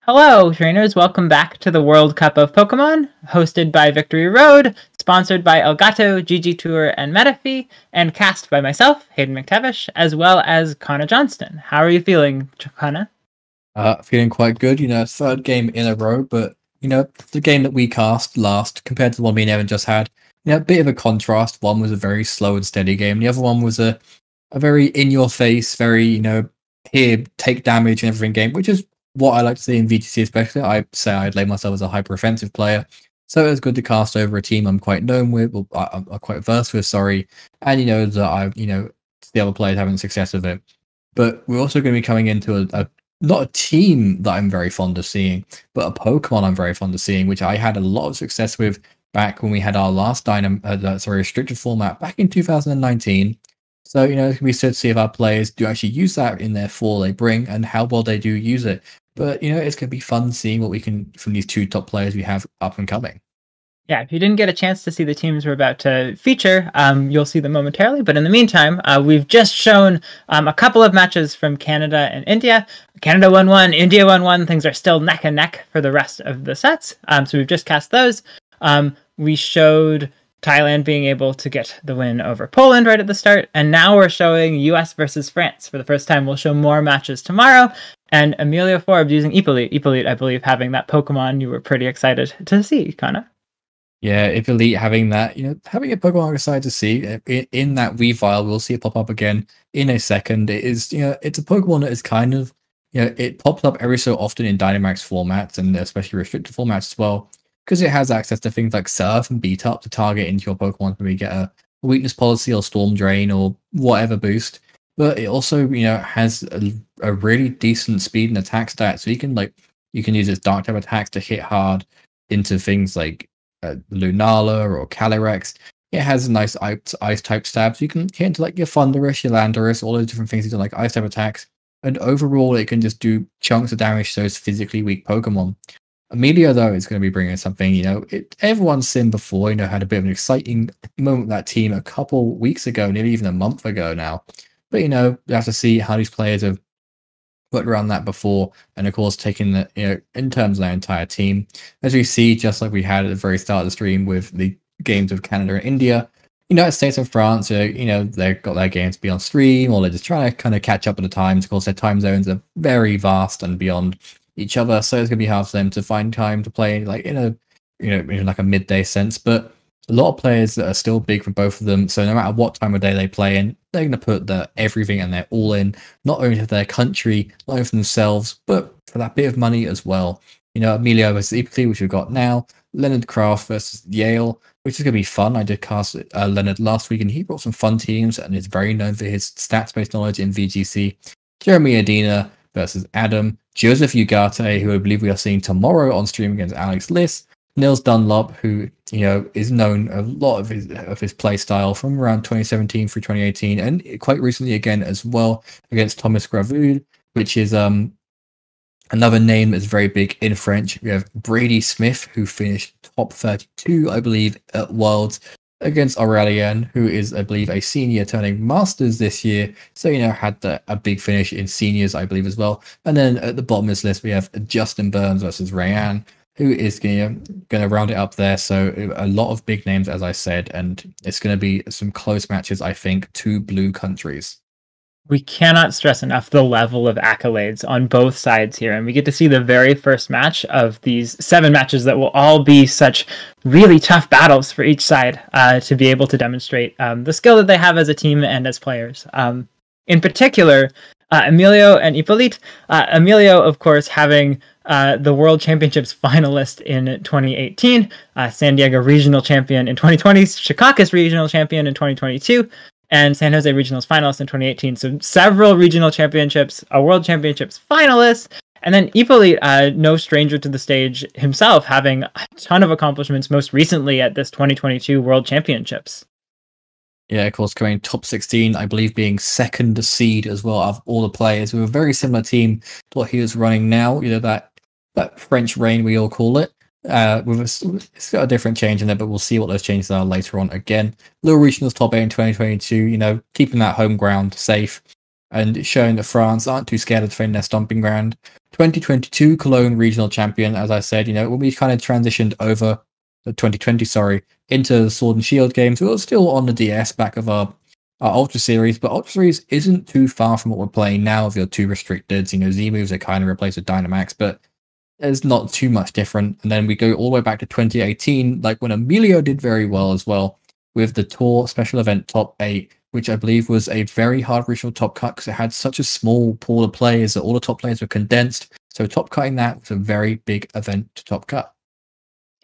Hello, trainers. Welcome back to the World Cup of Pokemon, hosted by Victory Road, sponsored by Elgato, GG Tour, and Metafi, and cast by myself, Hayden McTavish, as well as Connor Johnston. How are you feeling, Connor? Feeling quite good, third game in a row, but, the game that we cast last compared to the one me and Evan just had, a bit of a contrast. One was a very slow and steady game. The other one was a very in-your-face, very, here, take damage and everything game, which is what I like to see in VGC especially. I say I'd label myself as a hyper-offensive player, so it was good to cast over a team I'm quite known with, or I'm quite versed with, sorry, and, that the other players having success with it. But we're also going to be coming into a not a team that I'm very fond of seeing, but a Pokemon I'm very fond of seeing, which I had a lot of success with back when we had our last restricted format back in 2019. So, it's going to be good to see if our players do actually use that in their fall they bring and how well they do use it. But, it's going to be fun seeing what we can from these two top players we have up and coming. Yeah, if you didn't get a chance to see the teams we're about to feature, you'll see them momentarily. But in the meantime, we've just shown a couple of matches from Canada and India. Canada won one, India won one. Things are still neck and neck for the rest of the sets. So we've just cast those. We showed Thailand being able to get the win over Poland right at the start. And now we're showing US versus France for the first time. We'll show more matches tomorrow. And Emilio Forbes using Hippolyte. Hippolyte, I believe, having that Pokemon you were pretty excited to see, Connor. Yeah, Hippolyte having that, having a Pokemon I'm excited to see in that Weavile, we'll see it pop up again in a second. It is, it's a Pokemon that is kind of, it pops up every so often in Dynamax formats and especially restricted formats as well, because it has access to things like Surf and Beat Up to target into your Pokemon when we get a weakness policy or Storm Drain or whatever boost. But it also, has a really decent speed and attack stat, so you can use its Dark type attacks to hit hard into things like Lunala or Calyrex. It has a nice ice type stabs. You can hit into like your Thundurus, your Landorus, all those different things that do like ice type attacks. And overall, it can just do chunks of damage to those physically weak Pokemon. Emilio, though, is going to be bringing something, everyone's seen before, had a bit of an exciting moment with that team a couple weeks ago, nearly even a month ago now. But, you have to see how these players have worked around that before, and of course taking the in terms of their entire team, as we see, just like we had at the very start of the stream with the games of Canada and India, United States and France, they've got their games to be on stream, or they're just trying to kind of catch up with the times. Of course, their time zones are very vast and beyond each other, so it's gonna be hard for them to find time to play like in like a midday sense. But a lot of players that are still big for both of them, so no matter what time of day they play in, they're going to put everything and they're all in, not only for their country, not only for themselves, but for that bit of money as well. Emilio versus Hippolyte, which we've got now, Leonard Kraft versus Yale, which is going to be fun. I did cast Leonard last week, and he brought some fun teams, and is very known for his stats-based knowledge in VGC. Jeremy Adina versus Adam, Joseph Ugarte, who I believe we are seeing tomorrow on stream against Alex Liss, Nils Dunlop, who is known a lot of his play style from around 2017 through 2018, and quite recently again as well against Thomas Gravud, which is another name that's very big in French. We have Brady Smith, who finished top 32, I believe, at Worlds against Aurelien, who is, I believe, a senior turning masters this year. So, had a big finish in seniors, I believe, as well. And then at the bottom of this list, we have Justin Burns versus Rayanne, who is going to round it up there. So a lot of big names, as I said, and it's going to be some close matches, I think, to blue countries. We cannot stress enough the level of accolades on both sides here, and we get to see the very first match of these 7 matches that will all be such really tough battles for each side to be able to demonstrate the skill that they have as a team and as players. In particular, Emilio and Hippolyte. Emilio, of course, having the World Championships finalist in 2018, San Diego Regional Champion in 2020, Secaucus Regional Champion in 2022, and San Jose Regionals finalist in 2018. So several regional championships, a World Championships finalist, and then Hippolyte, no stranger to the stage himself, having a ton of accomplishments, most recently at this 2022 World Championships. Yeah, of course, coming top 16, I believe being second seed as well of all the players, with a very similar team to what he is running now, that French rain, we all call it. It's got a different change in there, but we'll see what those changes are later on. Again, Little Regionals top 8 in 2022, keeping that home ground safe. and showing that France aren't too scared of defending their stomping ground. 2022 Cologne regional champion, as I said, when we kind of transitioned over 2020, into the Sword and Shield games, we were still on the DS back of our Ultra Series, but Ultra Series isn't too far from what we're playing now with your 2 restricted. Z moves are kind of replaced with Dynamax, but it's not too much different. And then we go all the way back to 2018, like when Emilio did very well as well with the Tour Special Event Top 8, which I believe was a very hard regional top cut because it had such a small pool of players that all the top players were condensed. So top cutting that was a very big event to top cut.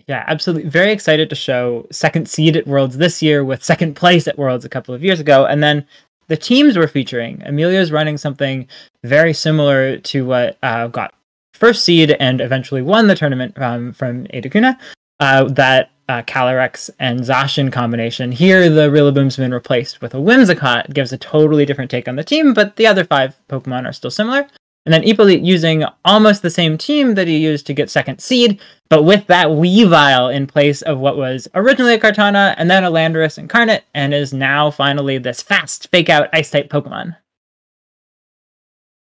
Yeah, absolutely. Very excited to show second seed at Worlds this year with second place at Worlds a couple of years ago. And then the teams we're featuring, Emilio's running something very similar to what got first seed and eventually won the tournament from Edakuna, that Calyrex and Zacian combination. Here, the Rillaboom's been replaced with a Whimsicott. It gives a totally different take on the team, but the other 5 Pokemon are still similar. And then Hippolyte using almost the same team that he used to get second seed, but with that Weavile in place of what was originally a Kartana and then a Landorus Incarnate, and is now finally this fast fake-out Ice-type Pokemon.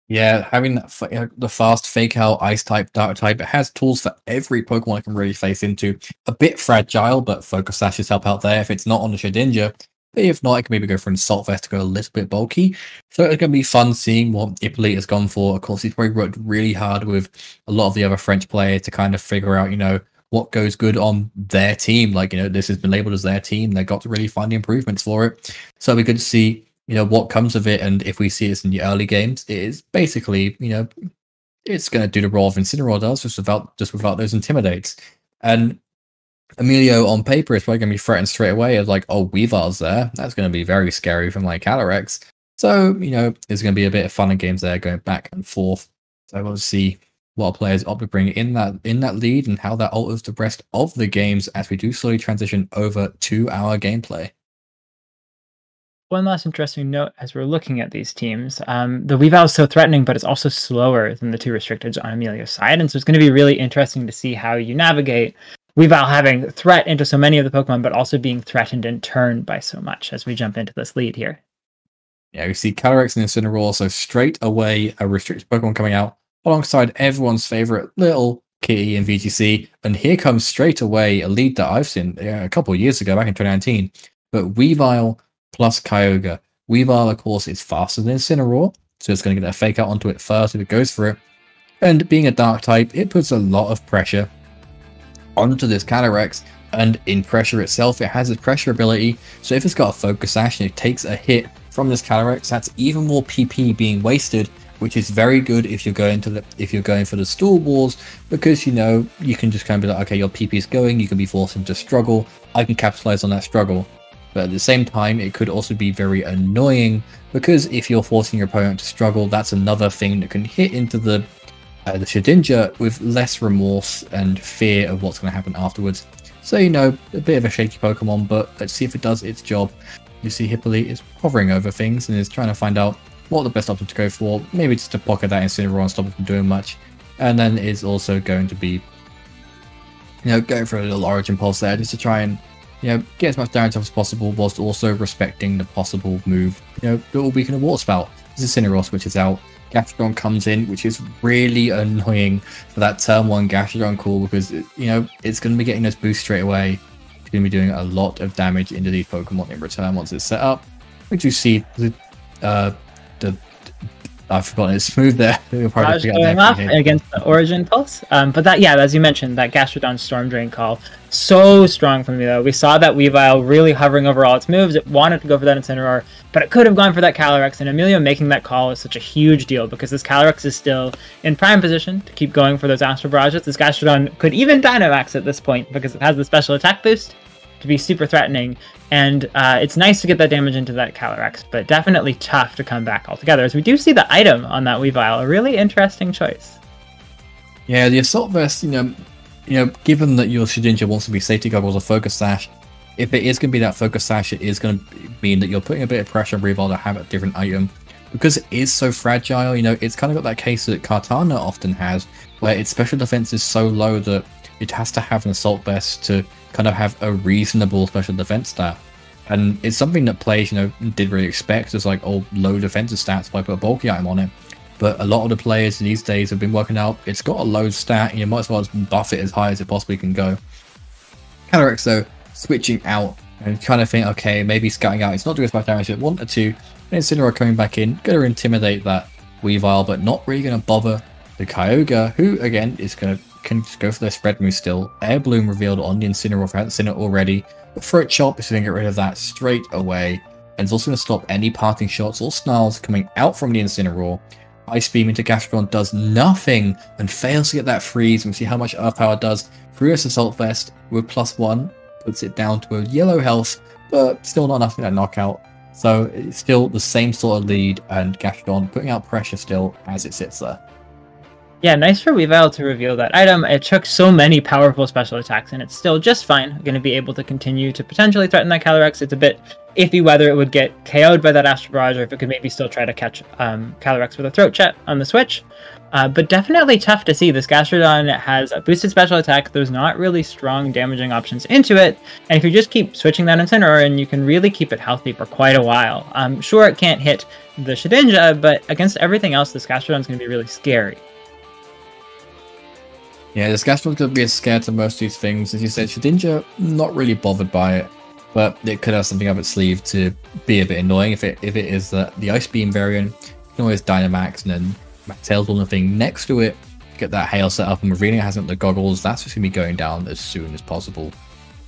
Yeah, having that, the fast fake-out Ice-type, Dark-type, it has tools for every Pokemon it can really face into. A bit fragile, but Focus Sashes help out there if it's not on the Shedinja. If not, I can maybe go for an Assault Vest to go a little bit bulky. So it's going to be fun seeing what Hippolyte has gone for. Of course, he's probably worked really hard with a lot of the other French players to kind of figure out, what goes good on their team. Like, this has been labeled as their team. They got to really find the improvements for it. So we could see, what comes of it. And if we see this in the early games, it is basically, it's going to do the role of Incineroar does, just without those Intimidates. And Emilio on paper is probably going to be threatened straight away as like, oh, Weavile's there. That's going to be very scary from like Calyrex. So, there's going to be a bit of fun in games there going back and forth. So we'll see what players opt to bring in that lead and how that alters the rest of the games as we do slowly transition over to our gameplay. One last interesting note as we're looking at these teams, the Weavile is so threatening, but it's also slower than the 2 restricteds on Emilio's side. And so it's going to be really interesting to see how you navigate Weavile having threat into so many of the Pokemon, but also being threatened in turn by so much as we jump into this lead here. Yeah, we see Calyrex and Incineroar, so straight away a restricted Pokemon coming out alongside everyone's favorite little Kitty in VGC. And here comes straight away a lead that I've seen a couple of years ago, back in 2019. But Weavile plus Kyogre. Weavile, of course, is faster than Incineroar, so it's going to get a fake out onto it first if it goes for it. And being a dark type, it puts a lot of pressure onto this Calyrex, and in pressure itself, it has its pressure ability. So if it's got a Focus Sash and it takes a hit from this Calyrex, that's even more PP being wasted, which is very good if you're going for the Stool Wars, because you can just kind of be like, okay, your PP is going, you can be forced into struggle, I can capitalize on that struggle. But at the same time, it could also be very annoying, because if you're forcing your opponent to struggle, that's another thing that can hit into the Shedinja with less remorse and fear of what's going to happen afterwards. So, a bit of a shaky Pokemon, but let's see if it does its job. You see Hippolyte is hovering over things and is trying to find out what the best option to go for. Maybe just to pocket that Incineroar and stop it from doing much. And then is also going to be, going for a little Origin Pulse there just to try and, get as much damage as possible whilst also respecting the possible move, that will weaken a Water Spout. This Incineroar switches out. Gastrodon comes in, which is really annoying for that turn 1 Gastrodon call, because it's going to be getting those boosts straight away. It's going to be doing a lot of damage into these Pokemon in return once it's set up. Which you see I've forgotten it's smooth there. Raj going off against the Origin Pulse. But that, as you mentioned, that Gastrodon Storm Drain call, so strong from me though. We saw that Weavile really hovering over all its moves. It wanted to go for that Incineroar, but it could have gone for that Calyrex, and Emilio making that call is such a huge deal because this Calyrex is still in prime position to keep going for those Astral Barrages. This Gastrodon could even Dynamax at this point because it has the special attack boost to be super threatening, and it's nice to get that damage into that Calyrex, but definitely tough to come back altogether, as we do see the item on that Weavile, a really interesting choice. Yeah, the Assault Vest, given that your Shedinja wants to be Safety Goggles or Focus Sash, if it is going to be that Focus Sash, it is going to mean that you're putting a bit of pressure on Weavile to have a different item. Because it is so fragile, it's kind of got that case that Kartana often has, where its special defense is so low that it has to have an Assault Vest to kind of have a reasonable special defense stat. And it's something that players, did really expect as like, oh, low defensive stats if I put a bulky item on it. But a lot of the players these days have been working out, it's got a low stat, you might as well just buff it as high as it possibly can go. Calyrex, though, switching out and kind of think, okay, maybe scouting out, it's not doing as much damage as it wanted to. And Incineroar coming back in, going to intimidate that Weavile, but not really going to bother the Kyogre, who, again, can just go for their spread move still. Air Bloom revealed on the Incineroar if I hadn't seen it already. But Throat Chop is going to get rid of that straight away. And it's also going to stop any parting shots or snarls coming out from the Incineroar. Ice Beam into Gastrodon does nothing and fails to get that freeze. And we see how much Earth Power does. Furious Assault Vest with +1 puts it down to a yellow health, but still not enough to get a knockout. So it's still the same sort of lead, and Gastrodon putting out pressure still as it sits there. Yeah, nice for Weavile to reveal that item. It took so many powerful special attacks, and it's still just fine. Going to be able to continue to potentially threaten that Calyrex. It's a bit iffy whether it would get KO'd by that Astral Barrage, or if it could maybe still try to catch Calyrex with a Throat Chop on the switch. But definitely tough to see. This Gastrodon has a boosted special attack. There's not really strong damaging options into it. And if you just keep switching that Incineroar, and you can really keep it healthy for quite a while. Sure, it can't hit the Shedinja, but against everything else, this Gastrodon is going to be really scary. Yeah, this Gastrodon's going to be a scare to most of these things. As you said, Shedinja, not really bothered by it, but it could have something up its sleeve to be a bit annoying. If it is the Ice Beam variant, you can always Dynamax and then Max Tails on the thing next to it, get that hail set up, and Marina hasn't the goggles. That's just going to be going down as soon as possible.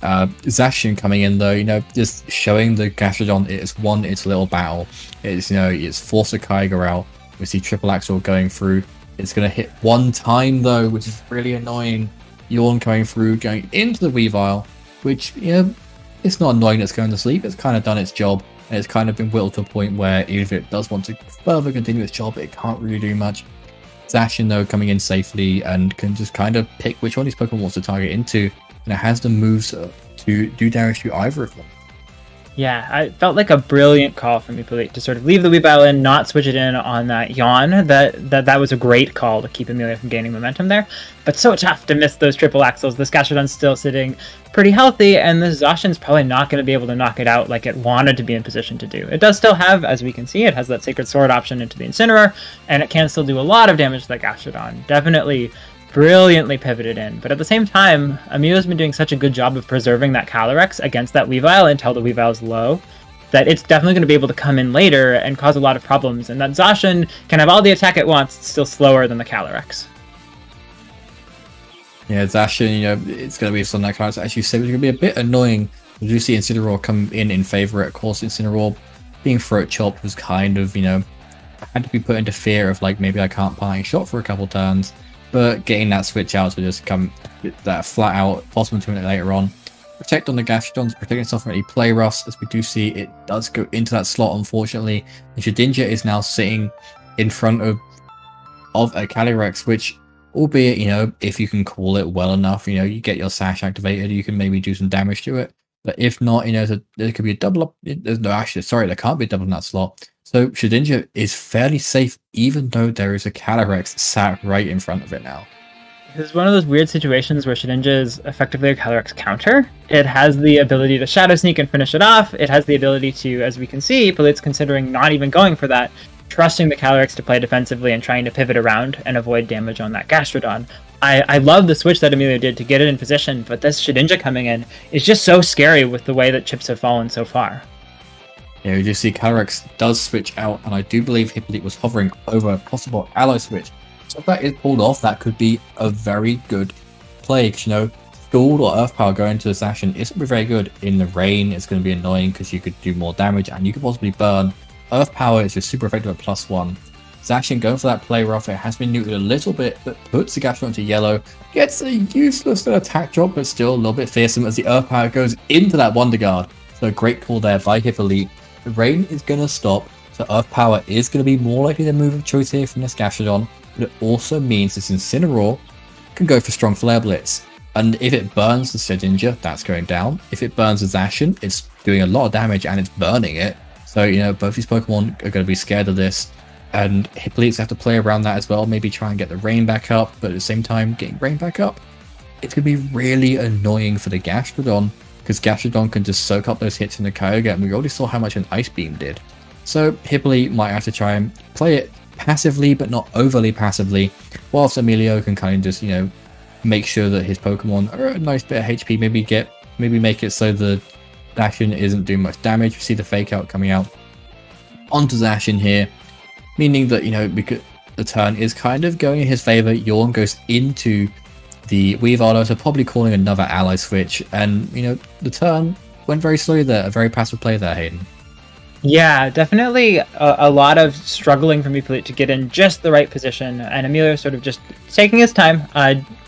Zacian coming in though, just showing the Gastrodon it's won its little battle. It's forced a Kyogre out. We see Triple Axel going through. It's going to hit one time though, which is really annoying. Yawn coming through, going into the Weavile, which, it's not annoying that it's going to sleep. It's kind of done its job, and it's kind of been whittled to a point where even if it does want to further continue its job, it can't really do much. Zacian though coming in safely and can just kind of pick which one of these Pokemon wants to target into, and it has the moves to do damage to either of them. Yeah, I felt like a brilliant call from Hippolyte to sort of leave the Weavile in, not switch it in on that Yawn. That was a great call to keep Emilio from gaining momentum there. But so tough to miss those triple axles. This Gastrodon's still sitting pretty healthy, and this Zacian's probably not going to be able to knock it out like it wanted to be in position to do. It does still have, as we can see, it has that Sacred Sword option into the Incineroar, and it can still do a lot of damage to that Gastrodon. Definitely brilliantly pivoted in, but at the same time, Emilio's been doing such a good job of preserving that Calyrex against that Weavile until the Weavile's low, that it's definitely going to be able to come in later and cause a lot of problems, and that Zacian can have all the attack it wants, it's still slower than the Calyrex. Yeah, Zacian, it's going to be something that Calyrex, as you said, it's going to be a bit annoying. We do see Incineroar come in favor. Of course, Incineroar being Throat Chop was kind of, had to be put into fear of, like, maybe I can't parting shot for a couple turns. But getting that switch out to just come that flat out, possible to it later on. Protect on the Gastrodons, protect itself from any play roughs, as we do see it does go into that slot, unfortunately. And Shedinja is now sitting in front of a Calyrex, which, albeit, if you can call it well enough, you get your Sash activated, you can maybe do some damage to it. But if not, there could be a double up. There's no, actually, sorry, there can't be a double in that slot. So Shedinja is fairly safe, even though there is a Calyrex sat right in front of it now. This is one of those weird situations where Shedinja is effectively a Calyrex counter. It has the ability to Shadow Sneak and finish it off. It has the ability to, as we can see, Hippolyte's considering not even going for that, trusting the Calyrex to play defensively and trying to pivot around and avoid damage on that Gastrodon. I love the switch that Emilio did to get it in position, but this Shedinja coming in is just so scary with the way that chips have fallen so far. Yeah, we just see Calyrex does switch out, and I do believe Hippolyte was hovering over a possible ally switch. So if that is pulled off, that could be a very good play. Scald or Earth Power going to the Zacian isn't very good. In the rain, it's going to be annoying because you could do more damage, and you could possibly burn. Earth Power is just super effective at +1. Zacian going for that play rough. It has been neutered a little bit, but puts the Gastrodon into yellow. Gets a useless attack drop, but still a little bit fearsome as the Earth Power goes into that Wonder Guard. So great call there by Hippolyte. The rain is going to stop, so Earth Power is going to be more likely the move of choice here from this Gastrodon, but it also means this Incineroar can go for strong Flare Blitz. And if it burns the Shedinja, that's going down. If it burns the Zacian, it's doing a lot of damage and it's burning it. So, both these Pokemon are going to be scared of this, and Hippolyte's have to play around that as well, maybe try and get the rain back up, but at the same time, getting rain back up, it's going to be really annoying for the Gastrodon. because Gastrodon can just soak up those hits in the Kyogre, and we already saw how much an Ice Beam did. So Hippolyte might have to try and play it passively, but not overly passively, whilst Emilio can kind of just, you know, make sure that his Pokemon are a nice bit of HP, maybe make it so the Zacian isn't doing much damage. We see the Fake Out coming out onto Zacian here, meaning that, you know, because the turn is kind of going in his favor. Yawn goes into the Weavile, so probably calling another ally switch, and, you know, the turn went very slowly there. A very passive play there, Hayden. Yeah, definitely a lot of struggling from Hippolyte to get in just the right position, and Emilio sort of just taking his time,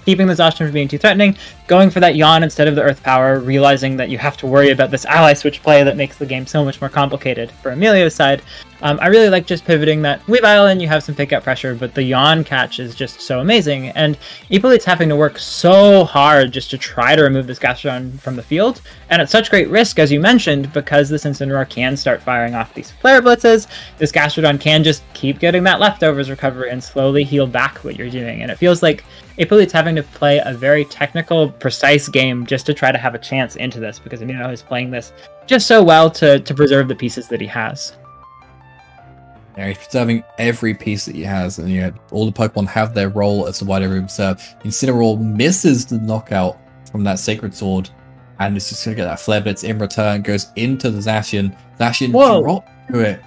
keeping the Zacian from being too threatening, going for that Yawn instead of the Earth Power, realizing that you have to worry about this ally switch play that makes the game so much more complicated for Emilio's side. I really like just pivoting that Weavile in, you have some pick-up pressure, but the Yawn catch is just so amazing, and Hippolyte's having to work so hard just to try to remove this Gastrodon from the field, and at such great risk, as you mentioned, because this Incineroar can start firing off these Flare Blitzes, this Gastrodon can just keep getting that leftovers recovery and slowly heal back what you're doing, and it feels like Hippolyte's having to play a very technical, precise game just to try to have a chance into this, because Emilio is playing this just so well to preserve the pieces that he has. Yeah, he's preserving every piece that he has, and, you know, all the Pokemon have their role as to why they reserve. Incineroar misses the knockout from that Sacred Sword, and it's just going to get that Flare Blitz in return, goes into the Zacian. Zacian dropped through it.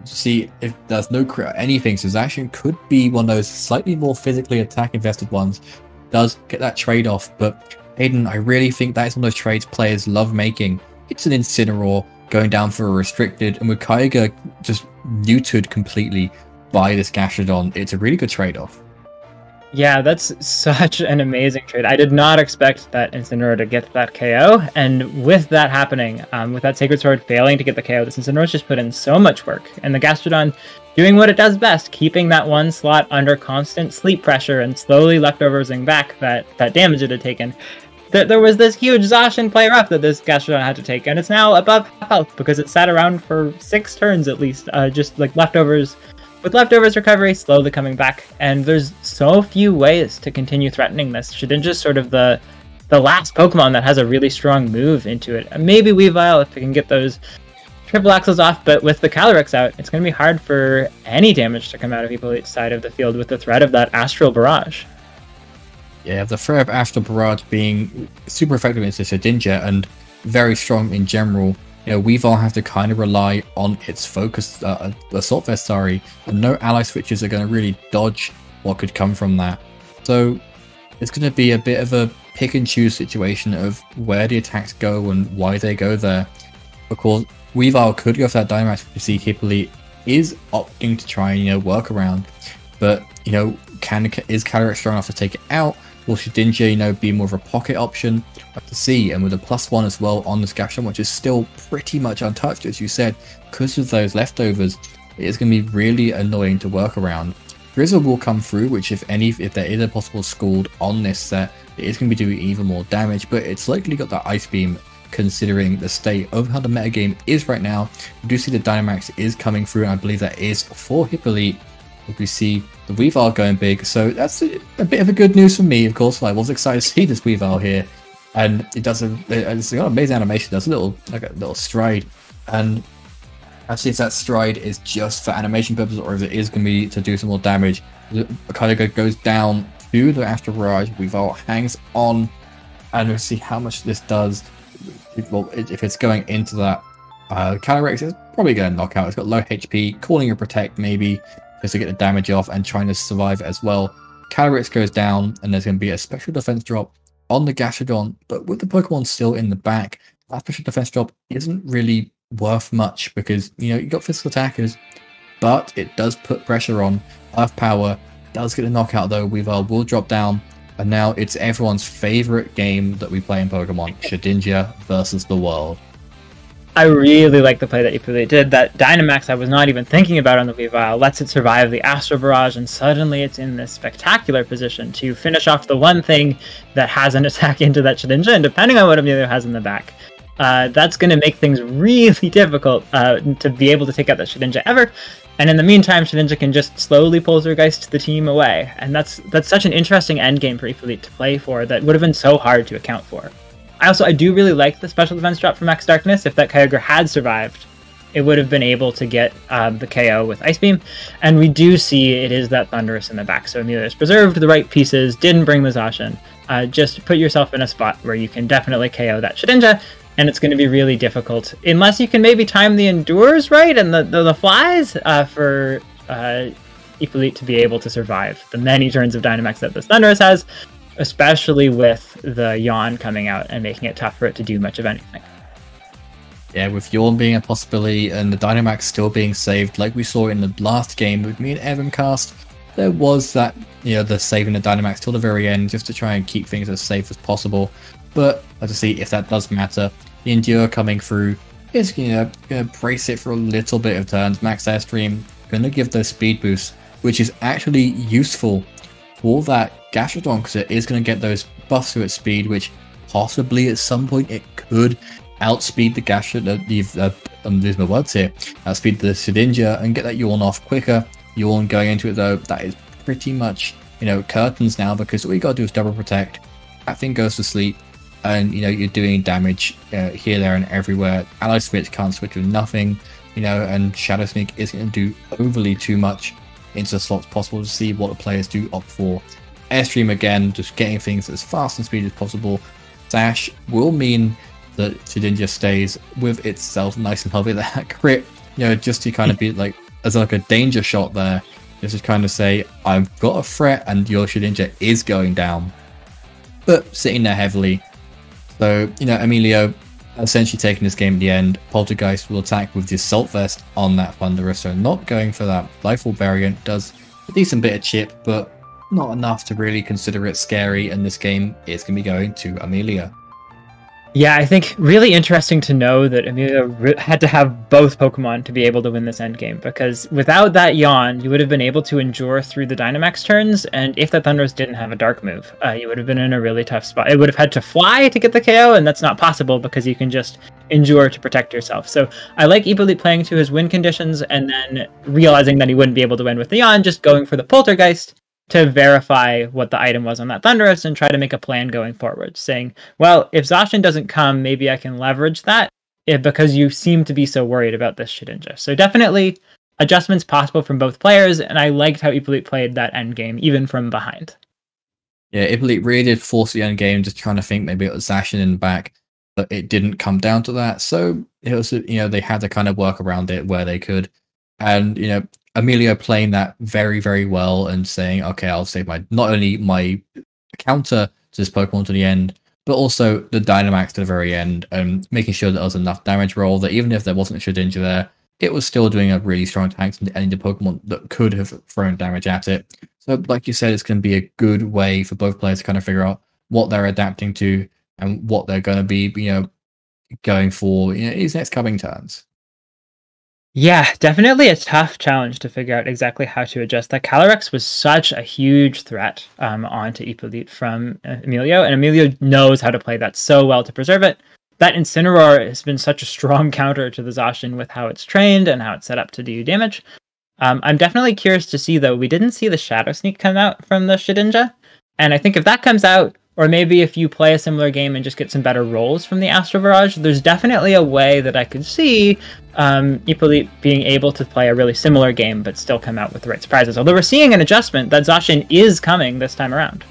See if there's no crit or anything, so Zacian could be one of those slightly more physically attack-invested ones. Does get that trade-off, but Hayden, I really think that is one of those trades players love making. It's an Incineroar going down for a restricted, and with Kyogre just neutered completely by this Gastrodon, it's a really good trade-off. Yeah, that's such an amazing trade. I did not expect that Incineroar to get that KO, and with that happening, with that Sacred Sword failing to get the KO, this Incineroar's just put in so much work, and the Gastrodon doing what it does best, keeping that one slot under constant sleep pressure and slowly leftoversing back that damage it had taken. There was this huge Zacian player up that this Gastrodon had to take, and it's now above health because it sat around for 6 turns at least, just like leftovers. With leftovers recovery slowly coming back, and there's so few ways to continue threatening this. Shedinja's sort of the last Pokemon that has a really strong move into it. Maybe Weavile if it can get those triple axles off, but with the Calyrex out, it's going to be hard for any damage to come out of Hippolyte's side of the field with the threat of that Astral Barrage. Yeah, the threat of Astral Barrage being super effective against Shedinja and very strong in general. You know, Weavile has to kind of rely on its focus, Assault Vest, sorry, and no ally switches are going to really dodge what could come from that. So it's going to be a bit of a pick and choose situation of where the attacks go and why they go there. Of course, Weavile could go for that Dynamax, but you see Hippolyte is opting to try and, you know, work around. But, you know, is Calyrex strong enough to take it out? Will Shedinja, you know, be more of a pocket option? We'll have to see. And with a +1 as well on this Gastrodon, which is still pretty much untouched, as you said, because of those leftovers, it is going to be really annoying to work around. Drizzle will come through, which if there is a possible Scald on this set, it is going to be doing even more damage, but it's likely got that Ice Beam considering the state of how the metagame is right now. We do see the Dynamax is coming through, and I believe that is for Hippolyte. We see the Weavile going big, so that's a bit of a good news for me, of course. I was excited to see this Weavile here, and it's got an amazing animation. It does a little stride, and I'll see if that stride is just for animation purposes or if it is going to be to do some more damage. Kyogre goes down to the Astral Barrage, Weavile hangs on, and we'll see how much this does. Well, if it's going into that, Calyrex is probably going to knock out. It's got low HP, calling a Protect maybe, just to get the damage off and trying to survive as well. Calyrex goes down, and there's going to be a special defense drop on the Gastrodon, but with the Pokemon still in the back, that special defense drop isn't really worth much because, you know, you got physical attackers, but it does put pressure on. Earth Power does get a knockout though. Weavile will drop down, and now it's everyone's favorite game that we play in Pokemon, Shedinja versus the world. I really like the play that Hippolyte did. That Dynamax I was not even thinking about on the Weavile lets it survive the Astral Barrage, and suddenly it's in this spectacular position to finish off the one thing that has an attack into that Shedinja, and depending on what Emilio has in the back, that's going to make things really difficult to be able to take out that Shedinja ever. And in the meantime, Shedinja can just slowly poltergeist the team away, and that's such an interesting endgame for Hippolyte to play for that would have been so hard to account for. I do really like the special defense drop from Max Darkness. If that Kyogre had survived, it would have been able to get the KO with Ice Beam. And we do see it is that Thunderous in the back. So Emilio's preserved the right pieces, didn't bring the Zacian. Just put yourself in a spot where you can definitely KO that Shedinja, and it's going to be really difficult. Unless you can maybe time the Endures right and the flies for Hippolyte to be able to survive the many turns of Dynamax that this Thunderous has, especially with the Yawn coming out and making it tough for it to do much of anything. Yeah, with Yawn being a possibility and the Dynamax still being saved, like we saw in the last game with me and Evan cast, there was that, the saving the Dynamax till the very end just to try and keep things as safe as possible. But let's see if that does matter. The Endure coming through is going to brace it for a little bit of turns. Max Airstream going to give those speed boosts, which is actually useful for that Gastrodon because it is going to get those buffs to its speed, which possibly at some point it could outspeed the Gastrodon. I'm losing my words here. Outspeed the Shedinja and get that Yawn off quicker. Yawn going into it though, that is pretty much curtains now because all you got to do is double protect. That thing goes to sleep, and you're doing damage here, there, and everywhere. Ally Switch can't switch with nothing, and Shadow Sneak isn't going to do overly too much into the slots possible to see what the players do opt for. Airstream again, just getting things as fast and speedy as possible. Sash will mean that Shedinja stays with itself nice and healthy. That crit, just to kind of be like, as like a danger shot there, just to kind of say, I've got a threat and your Shedinja is going down. But sitting there heavily. So, Emilio essentially taking this game at the end. Poltergeist will attack with the Assault Vest on that Thunderous, so not going for that Lifeform variant. Does a decent bit of chip, but not enough to really consider it scary, and this game is going to be going to Emilio. Yeah, I think really interesting to know that Emilio had to have both Pokemon to be able to win this endgame, because without that Yawn, you would have been able to endure through the Dynamax turns, and if that Thunderous didn't have a Dark move, you would have been in a really tough spot. It would have had to fly to get the KO, and that's not possible because you can just endure to protect yourself. So I like Hippolyte playing to his win conditions, and then realizing that he wouldn't be able to win with the Yawn, just going for the Poltergeist to verify what the item was on that Thunderous and try to make a plan going forward, saying, well, if Zacian doesn't come, maybe I can leverage that because you seem to be so worried about this Shedinja. So definitely adjustments possible from both players, and I liked how Hippolyte played that endgame, even from behind. Yeah, Hippolyte really did force the endgame, just trying to think maybe it was Zacian in the back, but it didn't come down to that. So it was, they had to kind of work around it where they could. And, Emilio playing that very, very well and saying, okay, I'll save not only my counter to this Pokemon to the end, but also the Dynamax to the very end, and making sure that there was enough damage roll that even if there wasn't a Shedinja there, it was still doing a really strong tank to any of the Pokemon that could have thrown damage at it. So like you said, it's going to be a good way for both players to kind of figure out what they're adapting to and what they're going to be, going for these next coming turns. Yeah, definitely a tough challenge to figure out exactly how to adjust. That Calyrex was such a huge threat onto Hippolyte from Emilio, and Emilio knows how to play that so well to preserve it. That Incineroar has been such a strong counter to the Zacian with how it's trained and how it's set up to do damage. I'm definitely curious to see, though, we didn't see the Shadow Sneak come out from the Shedinja, and I think if that comes out, or maybe if you play a similar game and just get some better rolls from the Astro Barrage, there's definitely a way that I could see Hippolyte being able to play a really similar game but still come out with the right surprises. Although we're seeing an adjustment that Zacian is coming this time around.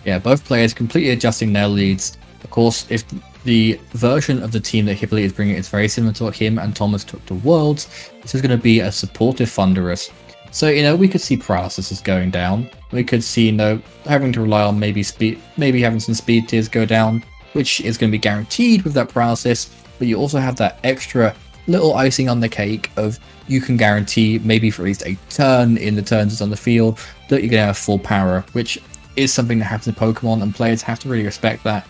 Yeah, both players completely adjusting their leads. Of course, if the version of the team that Hippolyte is bringing is very similar to what him and Thomas took to Worlds, this is going to be a supportive Thunderous. So, we could see paralysis going down. We could see, having to rely on maybe having some speed tiers go down, which is going to be guaranteed with that paralysis. But you also have that extra little icing on the cake of you can guarantee maybe for at least a turn in the turns that's on the field that you're going to have full power, which is something that happens in Pokemon, and players have to really respect that.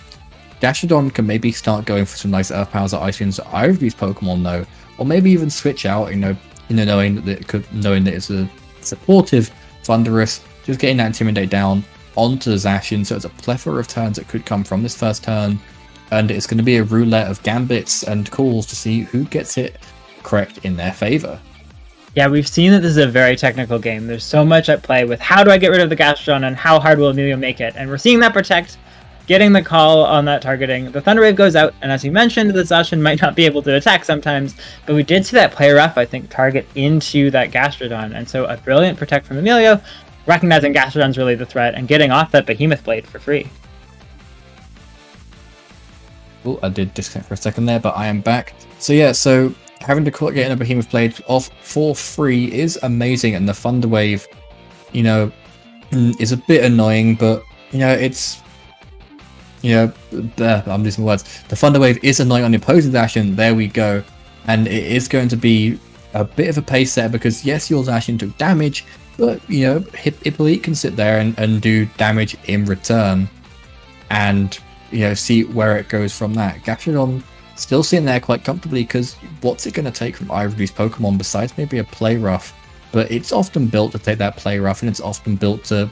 Gastrodon can maybe start going for some nice Earth powers at Ice Beams at either of these Pokemon though, or maybe even switch out, knowing that it's a supportive Thunderous, just getting that Intimidate down onto the Zacian, so it's a plethora of turns that could come from this first turn, and it's going to be a roulette of gambits and calls to see who gets it correct in their favor. Yeah, we've seen that this is a very technical game. There's so much at play with how do I get rid of the Gastrodon and how hard will Emilio make it, and we're seeing that protect getting the call on that targeting. The Thunder Wave goes out, and as you mentioned, the Zacian might not be able to attack sometimes, but we did see that play rough, I think, target into that Gastrodon, and so a brilliant protect from Emilio, recognizing Gastrodon's really the threat, and getting off that Behemoth Blade for free. Oh, I did disconnect for a second there, but I am back. So yeah, so having to get in a Behemoth Blade off for free is amazing, and the Thunder Wave, you know, is a bit annoying, but, you know, it's, you know, I'm losing words. The Thunder Wave is annoying on the opposing Zacian, there we go, and it is going to be a bit of a pace setter, because yes, your Zacian took damage, but, you know, Hippolyte can sit there and do damage in return, and, you know, see where it goes from that. Gastrodon still sitting there quite comfortably, because what's it going to take from either of these Pokemon besides maybe a Play Rough? But it's often built to take that Play Rough, and it's often built to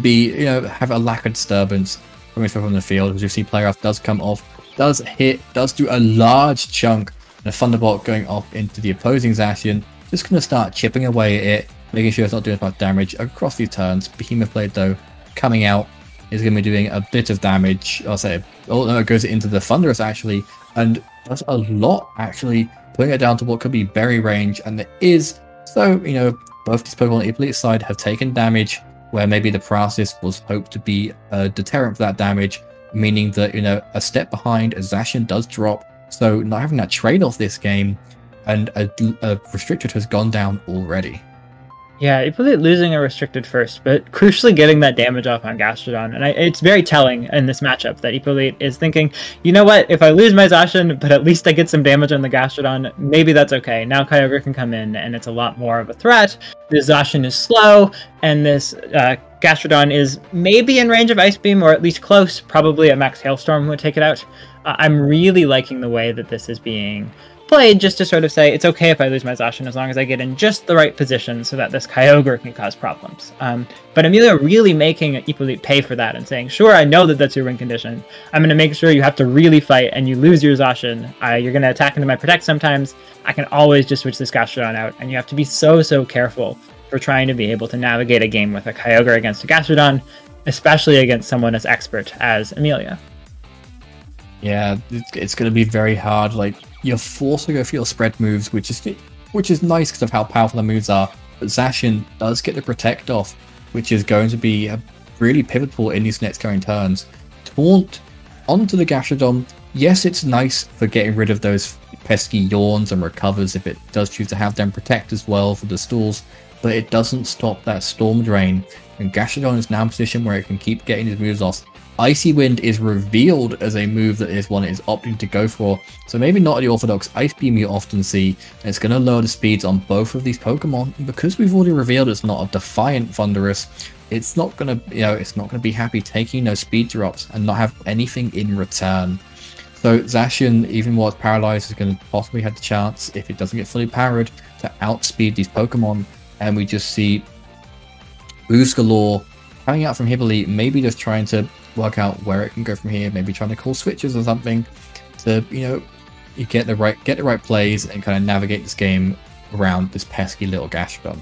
be, you know, have a lack of disturbance from the field. As you see, Play Rough does come off, does hit, does do a large chunk, and a Thunderbolt going off into the opposing Zacian, just going to start chipping away at it, making sure it's not doing as much damage across these turns. Behemoth Blade, though, coming out, is going to be doing a bit of damage. I'll say, oh no, it goes into the Thunderous actually, and does a lot actually, putting it down to what could be berry range, and there is, so, you know, both these Pokemon on the Hippolyte side have taken damage, where maybe the Paralysis was hoped to be a deterrent for that damage, meaning that, you know, a step behind, a Zacian does drop, so not having that trade-off this game, and a Restricted has gone down already. Yeah, Hippolyte losing a restricted first, but crucially getting that damage off on Gastrodon. And it's very telling in this matchup that Hippolyte is thinking, you know what, if I lose my Zacian, but at least I get some damage on the Gastrodon, maybe that's okay. Now Kyogre can come in, and it's a lot more of a threat. This Zacian is slow, and this Gastrodon is maybe in range of Ice Beam, or at least close. Probably a Max Hailstorm would take it out. I'm really liking the way that this is being played, just to sort of say it's okay if I lose my Zacian as long as I get in just the right position so that this Kyogre can cause problems. But Emilio really making Hippolyte pay for that and saying, sure, I know that that's your win condition. I'm going to make sure you have to really fight and you lose your Zacian. You're going to attack into my Protect sometimes. I can always just switch this Gastrodon out, and you have to be so careful for trying to be able to navigate a game with a Kyogre against a Gastrodon, especially against someone as expert as Emilio. Yeah, it's going to be very hard. Like, you're forced to go for your spread moves, which is nice because of how powerful the moves are. But Zacian does get the Protect off, which is going to be really pivotal in these next coming turns. Taunt onto the Gastrodon. Yes, it's nice for getting rid of those pesky yawns and recovers if it does choose to have them Protect as well for the stalls, but it doesn't stop that Storm Drain. And Gastrodon is now in a position where it can keep getting his moves off. Icy Wind is revealed as a move that is one it is opting to go for, so maybe not the orthodox Ice Beam you often see, and it's going to lower the speeds on both of these Pokemon. And because we've already revealed it's not a Defiant Thunderous, it's not going to, you know, it's not going to be happy taking those speed drops and not have anything in return. So Zacian, even while it's paralyzed, is going to possibly have the chance, if it doesn't get fully powered, to outspeed these Pokemon, and we just see boost galore coming out from Hippolyte, maybe just trying to work out where it can go from here, maybe trying to call switches or something to, you know, you get the right plays and kind of navigate this game around this pesky little Gastrodon.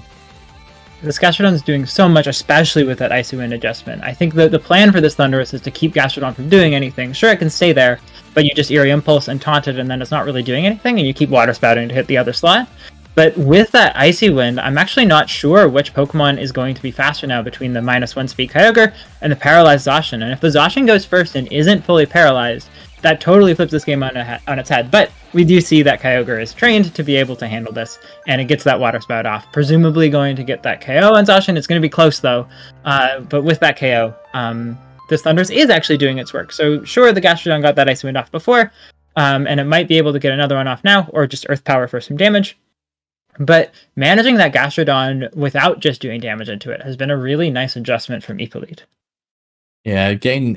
This Gastrodon is doing so much, especially with that Icy Wind adjustment. I think the plan for this Thunderous is to keep Gastrodon from doing anything. Sure, it can stay there, but you just Eerie Impulse and taunt it, and then it's not really doing anything, and you keep Water Spouting to hit the other slot. But with that Icy Wind, I'm actually not sure which Pokemon is going to be faster now between the -1 speed Kyogre and the paralyzed Zacian. And if the Zacian goes first and isn't fully paralyzed, that totally flips this game on its head. But we do see that Kyogre is trained to be able to handle this, and it gets that Water Spout off. Presumably going to get that KO on Zacian. It's going to be close though. But with that KO, this Thunderous is actually doing its work. So sure, the Gastrodon got that Icy Wind off before, and it might be able to get another one off now, or just Earth Power for some damage. But managing that Gastrodon without just doing damage into it has been a really nice adjustment from Hippolyte. Yeah, getting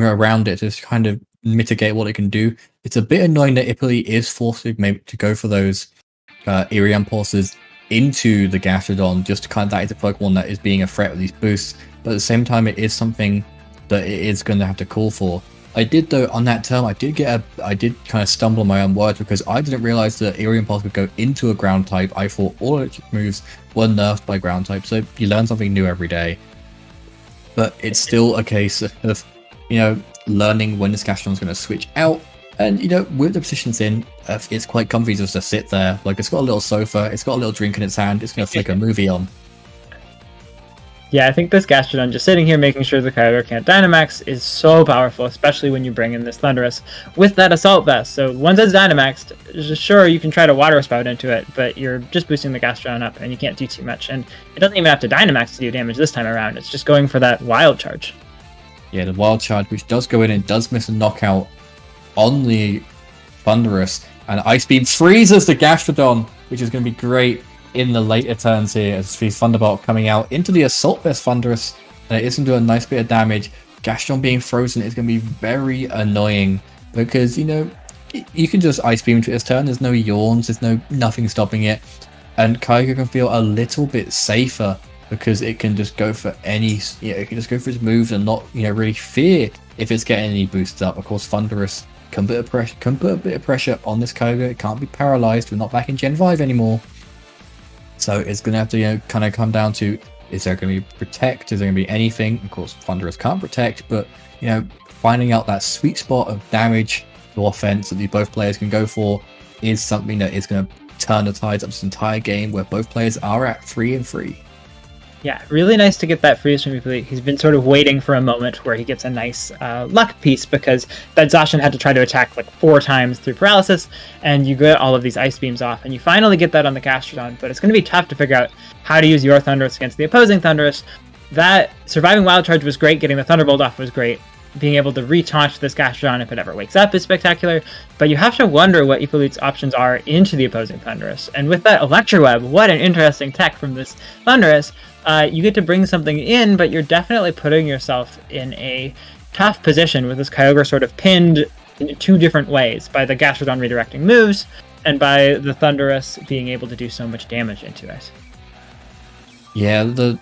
around it to kind of mitigate what it can do. It's a bit annoying that Hippolyte is forced to maybe to go for those Eerie Impulses into the Gastrodon, just to kind of, that is a Pokemon that is being a threat with these boosts. But at the same time, it is something that it is going to have to call for. I did, though, on that term, I did kind of stumble on my own words, because I didn't realize that Eerie Impulse would go into a ground type. I thought all electric moves were nerfed by ground type, so you learn something new every day. but it's still a case of, you know, learning when this Gastron's going to switch out. And, you know, with the positions in, it's quite comfy just to sit there. Like, it's got a little sofa, it's got a little drink in its hand, it's going to flick a movie on. Yeah, I think this Gastrodon just sitting here making sure the Kyogre can't Dynamax is so powerful, especially when you bring in this Thundurus with that Assault Vest. So once it's Dynamaxed, sure, you can try to Water Spout into it, but you're just boosting the Gastrodon up and you can't do too much. And it doesn't even have to Dynamax to do damage this time around. It's just going for that Wild Charge. Yeah, the Wild Charge, which does go in and does miss a knockout on the Thundurus. And Ice Beam freezes the Gastrodon, which is going to be great in the later turns here as the Thunderbolt coming out into the Assault Vest Thundurus, and it is going to do a nice bit of damage. Gastrodon being frozen is going to be very annoying because, you know, you can just Ice Beam to its turn. There's no yawns, there's nothing stopping it, and Kyogre can feel a little bit safer because it can just go for any, you know, it can just go for its moves and not, you know, really fear if it's getting any boosts up. Of course, Thundurus can put a bit of pressure on this Kyogre. It can't be paralyzed. We're not back in Gen 5 anymore. So it's going to have to, you know, kind of come down to, is there going to be Protect? Is there going to be anything? Of course, Thundurus can't Protect, but, you know, finding out that sweet spot of damage to offense that both players can go for is something that is going to turn the tides of this entire game where both players are at 3-3. Yeah, really nice to get that freeze from Hippolyte. He's been sort of waiting for a moment where he gets a nice luck piece because that Zacian had to try to attack like 4 times through paralysis, and you get all of these Ice Beams off, and you finally get that on the Gastrodon, but it's going to be tough to figure out how to use your Thundurus against the opposing Thundurus. That surviving Wild Charge was great, getting the Thunderbolt off was great, being able to re-taunt this Gastrodon if it ever wakes up is spectacular, but you have to wonder what Hippolyte's options are into the opposing Thundurus. And with that Electroweb, what an interesting tech from this Thundurus. You get to bring something in, but you're definitely putting yourself in a tough position with this Kyogre sort of pinned in 2 different ways, by the Gastrodon redirecting moves, and by the Thundurus being able to do so much damage into it. Yeah, the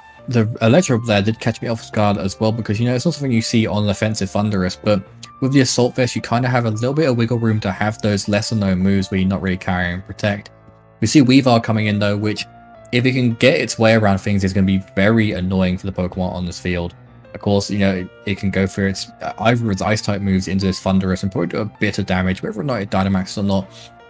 Electro there did catch me off guard as well, because, you know, it's not something you see on an offensive Thundurus, but with the Assault Vest, you kind of have a little bit of wiggle room to have those lesser known moves where you're not really carrying Protect. We see Weavile coming in though, which, if it can get its way around things, is going to be very annoying for the Pokemon on this field. Of course, you know, it can go for its either its Ice-type moves into this Thundurus and probably do a bit of damage. Whether or not it Dynamaxes or not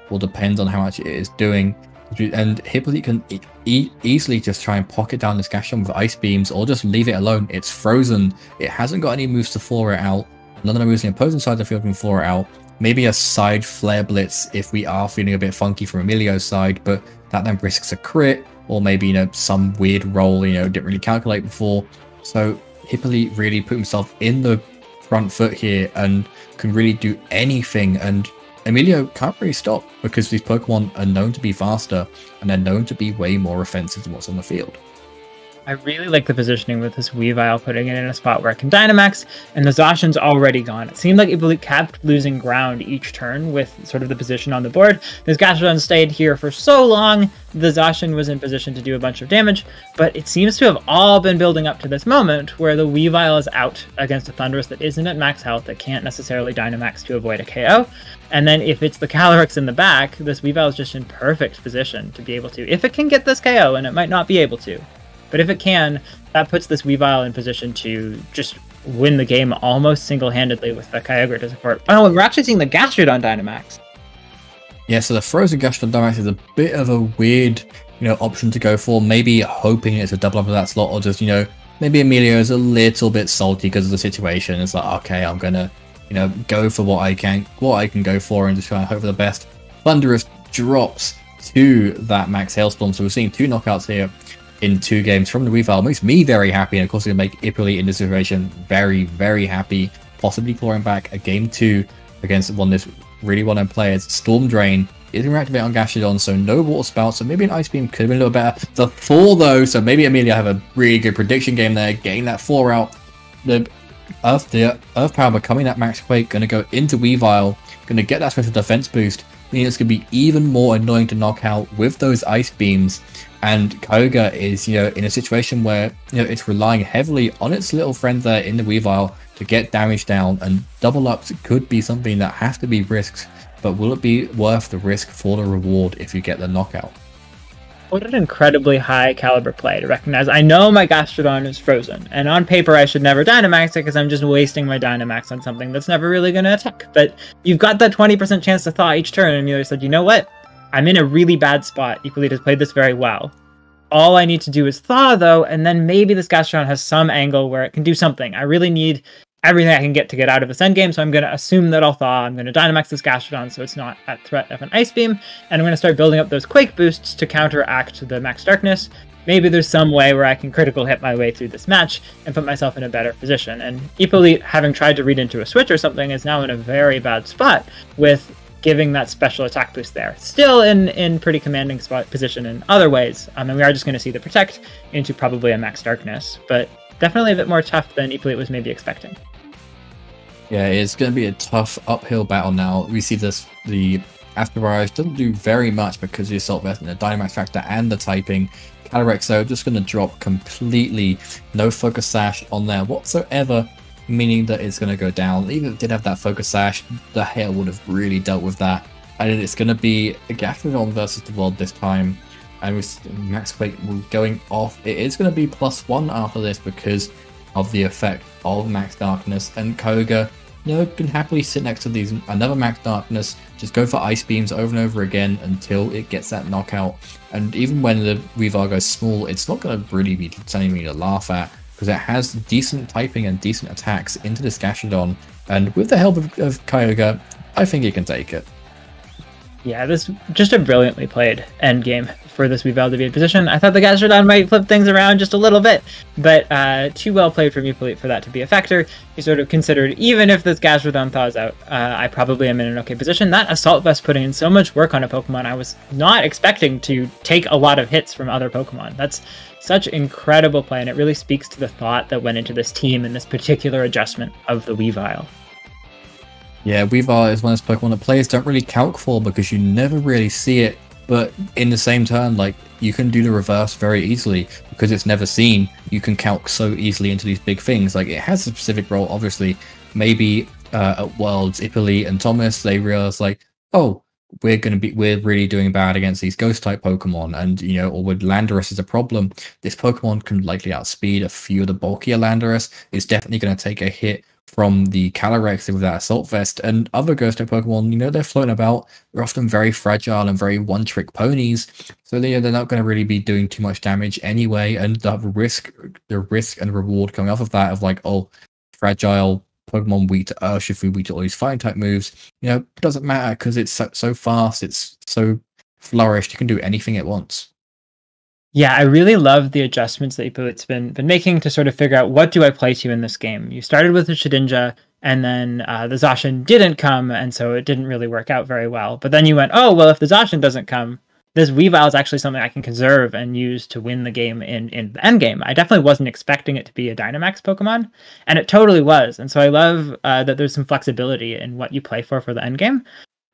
will depend on how much it is doing. And Hippolyte can easily just try and pocket down this Gastrodon with Ice Beams, or just leave it alone. It's frozen. It hasn't got any moves to floor it out. None of the moves on the opposing side of the field can floor it out. Maybe a side Flare Blitz if we are feeling a bit funky from Emilio's side, but that then risks a crit. Or maybe, you know, some weird roll, you know, didn't really calculate before. So Hippolyte really put himself in the front foot here and can really do anything. And Emilio can't really stop because these Pokemon are known to be faster and they're known to be way more offensive than what's on the field. I really like the positioning with this Weavile, putting it in a spot where it can Dynamax, and the Zacian's already gone. It seemed like Hippolyte kept losing ground each turn with sort of the position on the board. This Gastrodon stayed here for so long, the Zacian was in position to do a bunch of damage, but it seems to have all been building up to this moment where the Weavile is out against a Thundurus that isn't at max health, that can't necessarily Dynamax to avoid a KO. And then if it's the Calyrex in the back, this Weavile is just in perfect position to be able to, if it can get this KO, and it might not be able to, but if it can, that puts this Weavile in position to just win the game almost single-handedly with the Kyogre to support. Oh, and we're actually seeing the Gastrodon Dynamax. Yeah, so the frozen Gastrodon Dynamax is a bit of a weird, you know, option to go for. Maybe hoping it's a double up of that slot, or just, you know, maybe Emilio is a little bit salty because of the situation. It's like, okay, I'm gonna, you know, go for what I can go for and just try and hope for the best. Thundurus drops to that max Hailstorm, so we're seeing 2 knockouts here in 2 games from the Weavile. Makes me very happy, and of course it'll make Hippolyte in this situation very, very happy, possibly clawing back a game 2 against one of this really well-known players. Storm Drain is going to activate on Gastrodon, so no Water Spout, so maybe an Ice Beam could have been a little better. The 4 though, so maybe Emilio have a really good prediction game there, getting that 4 out. The Earth Power becoming that Max Quake, going to go into Weavile, going to get that special defense boost, meaning it's going to be even more annoying to knock out with those Ice Beams. And Kyogre is, you know, in a situation where, you know, it's relying heavily on its little friend there in the Weavile to get damage down, and double ups could be something that has to be risked, but will it be worth the risk for the reward if you get the knockout? what an incredibly high caliber play to recognize. I know my Gastrodon is frozen, and on paper I should never Dynamax it because I'm just wasting my Dynamax on something that's never really going to attack. But you've got that 20% chance to thaw each turn, and Emilio said, you know what? I'm in a really bad spot. Hippolyte has played this very well. All I need to do is thaw, though, and then maybe this Gastrodon has some angle where it can do something. I really need everything I can get out of this endgame, so I'm going to assume that I'll thaw. I'm going to Dynamax this Gastrodon so it's not at threat of an Ice Beam, and I'm going to start building up those Quake boosts to counteract the Max Darkness. Maybe there's some way where I can critical hit my way through this match and put myself in a better position. And Hippolyte, having tried to read into a switch or something, is now in a very bad spot with giving that special attack boost there. Still in pretty commanding spot position in other ways. And we are just going to see the Protect into probably a Max Darkness, but definitely a bit more tough than Hippolyte was maybe expecting. Yeah, it's going to be a tough uphill battle now. We see this, the After Barrage doesn't do very much because of the Assault Vest and the Dynamax Factor and the typing. Calyrex, though, just going to drop completely. No Focus Sash on there whatsoever, meaning that it's going to go down. Even if it did have that Focus Sash, the hail would have really dealt with that. And it's going to be a Gastrodon versus the world this time. And with Max Quake going off, it is going to be +1 after this because of the effect of Max Darkness. And Kyogre, you know, can happily sit next to these another Max Darkness, just go for Ice Beams over and over again until it gets that knockout. And even when the Weavile goes small, it's not going to really be something me to laugh at, because it has decent typing and decent attacks into this Gastrodon, and with the help of Kyogre, I think it can take it. Yeah, this just a brilliantly played endgame for this Weavile to be in position. I thought the Gastrodon might flip things around just a little bit, but too well played from Hippolyte for that to be a factor. He sort of considered, even if this Gastrodon thaws out, I probably am in an okay position. That Assault Vest putting in so much work on a Pokemon I was not expecting to take a lot of hits from other Pokemon. That's such incredible play, and it really speaks to the thought that went into this team and this particular adjustment of the Weavile. Yeah, Weavile is one of those Pokemon that players don't really calc for because you never really see it, but in the same turn, like, you can do the reverse very easily because it's never seen. You can calc so easily into these big things. Like, it has a specific role, obviously. Maybe at Worlds, Hippolyte and Thomas, they realize, like, oh, we're really doing bad against these ghost type Pokemon, and, you know, or with Landorus is a problem. This Pokemon can likely outspeed a few of the bulkier Landorus. It's definitely going to take a hit from the Calyrex with that Assault Vest, and other ghost type Pokemon, you know, they're floating about. They're often very fragile and very one-trick ponies, so they're not going to really be doing too much damage anyway. And the risk and reward coming off of that, of like, oh, fragile Pokemon weak to Urshifu, weak to all these fighting type moves, you know, doesn't matter because it's so fast, it's so flourished, you can do anything it wants. Yeah, I really love the adjustments that Hippolyte's been making to sort of figure out, what do I play to in this game? You started with the Shedinja, and then the Zacian didn't come, and so it didn't really work out very well. But then you went, oh, well, if the Zacian doesn't come, this Weavile is actually something I can conserve and use to win the game in the endgame. I definitely wasn't expecting it to be a Dynamax Pokemon, and it totally was. And so I love that there's some flexibility in what you play for the endgame.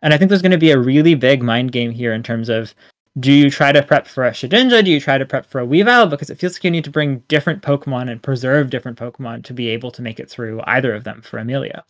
And I think there's going to be a really big mind game here in terms of, do you try to prep for a Shedinja? Do you try to prep for a Weavile? Because it feels like you need to bring different Pokemon and preserve different Pokemon to be able to make it through either of them for Emilio.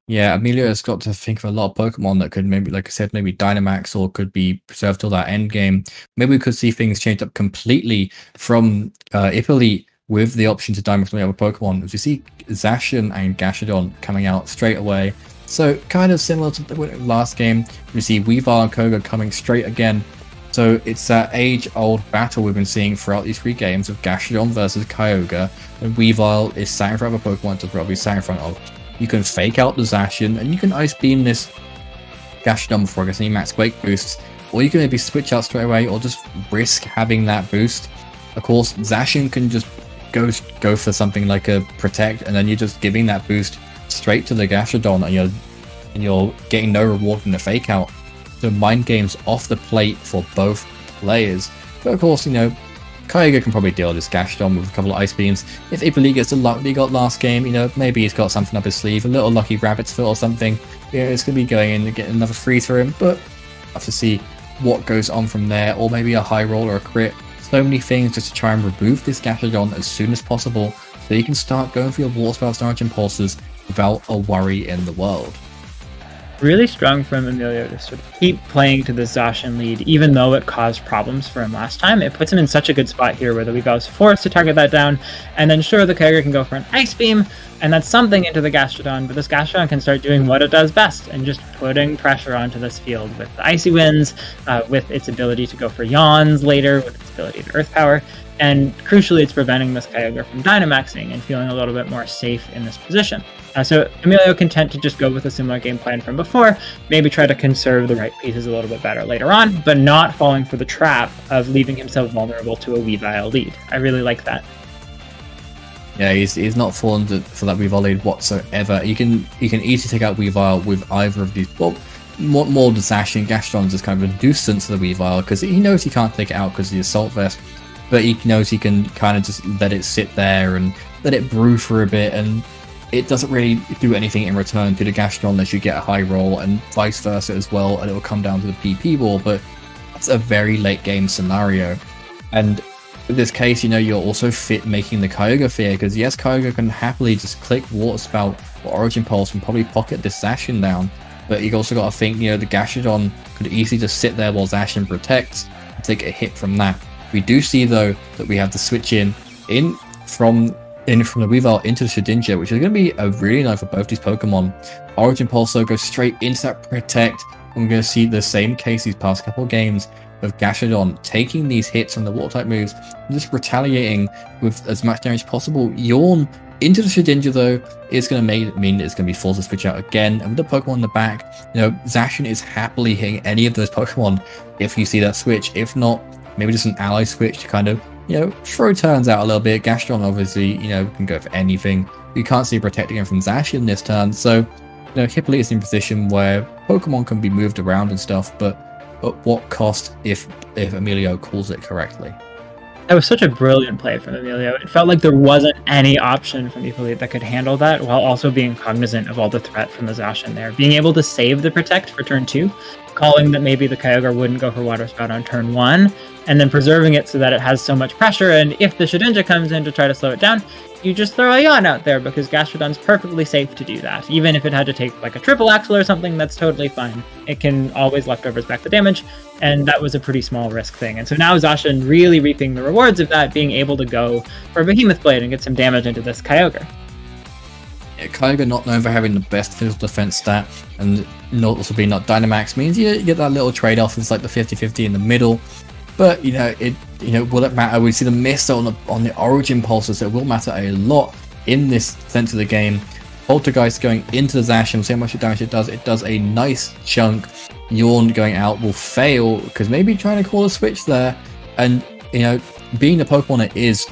Yeah, Emilio has got to think of a lot of Pokemon that could maybe, like I said, maybe Dynamax or could be preserved till that end game. Maybe we could see things change up completely from Hippolyte with the option to Dynamax the other Pokemon. As you see Zacian and Gastrodon coming out straight away. So kind of similar to the last game, we see Weavile and Kyogre coming straight again. So it's that age-old battle we've been seeing throughout these 3 games of Gastrodon versus Kyogre, and Weavile is sat in front of a Pokemon to probably sat in front of. You can fake out the Zacian, and you can Ice Beam this Gastrodon before it gets any Max Quake boosts, or you can maybe switch out straight away, or just risk having that boost. Of course, Zacian can just go for something like a Protect, and then you're just giving that boost straight to the Gastrodon, and you're getting no reward from the fake out. So mind games off the plate for both players. But of course, you know, Kyogre can probably deal with this Gastrodon with a couple of Ice Beams. If Hippolyte gets the luck that he got last game, you know, maybe he's got something up his sleeve, a little lucky rabbit's foot or something. Yeah, it's going to be going in to get another free through him, but we'll have to see what goes on from there, or maybe a high roll or a crit. So many things just to try and remove this Gastrodon as soon as possible, so you can start going for your Water Spouts and Orange Impulses without a worry in the world. Really strong from Emilio to sort of keep playing to the Zacian lead, even though it caused problems for him last time. It puts him in such a good spot here where the Weavile is forced to target that down, and then sure, the Kyogre can go for an Ice Beam, and that's something into the Gastrodon, but this Gastrodon can start doing what it does best, and just putting pressure onto this field with the Icy Winds, with its ability to go for Yawns later, with its ability to Earth Power, and crucially, it's preventing this Kyogre from Dynamaxing and feeling a little bit more safe in this position. So Emilio content to just go with a similar game plan from before, maybe try to conserve the right pieces a little bit better later on, but not falling for the trap of leaving himself vulnerable to a Weavile lead. I really like that. Yeah, he's not fallen for that Weavile lead whatsoever. You can easily take out Weavile with either of these. Well, more the Zacian. Gastrodon's is kind of a nuisance to the Weavile because he knows he can't take it out because of the Assault Vest, but he knows he can kind of just let it sit there and let it brew for a bit, and it doesn't really do anything in return to the Gastrodon unless you get a high roll, and vice versa as well, and it will come down to the PP ball, but that's a very late game scenario. And in this case, you're also making the Kyogre fear, because yes, Kyogre can happily just click Water Spout or Origin Pulse and probably pocket this Zacian down, but you've also got to think, the Gastrodon could easily just sit there while Zacian protects and take a hit from that. We do see, though, that we have to switch in from the Weavile into the Shedinja, which is going to be a really nice for both these Pokemon. Origin Pulse goes straight into that Protect, and we're going to see the same case these past couple of games of Gastrodon taking these hits on the Water-type moves and just retaliating with as much damage as possible. Yawn into the Shedinja, though, is going to mean it's going to be forced to switch out again, and with the Pokemon in the back, Zacian is happily hitting any of those Pokemon if you see that switch. If not, maybe just an ally switch to kind of throw turns out a little bit. Gastrodon obviously, can go for anything. You can't see protecting him from Zacian this turn, so Hippolyte is in a position where Pokemon can be moved around and stuff, but at what cost if Emilio calls it correctly? That was such a brilliant play from Emilio. It felt like there wasn't any option from Hippolyte that could handle that, while also being cognizant of all the threat from the Zacian there. Being able to save the Protect for turn 2, calling that maybe the Kyogre wouldn't go for Water Spout on turn 1, and then preserving it so that it has so much pressure, and if the Shedinja comes in to try to slow it down, you just throw a Yawn out there, because Gastrodon's perfectly safe to do that. Even if it had to take like a triple axle or something, that's totally fine. It can always leftovers back the damage, and that was a pretty small risk thing. And so now Zacian really reaping the rewards of that, being able to go for a Behemoth Blade and get some damage into this Kyogre. Yeah, Kyogre not known for having the best physical defense stat, and also being not Dynamax means you get that little trade-off. It's like the 50-50 in the middle. But will it matter? We see the miss on the Origin Pulses, so it will matter a lot in this sense of the game. Poltergeist going into the Zacian, see how much damage it does. It does a nice chunk. Yawn going out will fail, because maybe trying to call a switch there, and being the Pokemon it is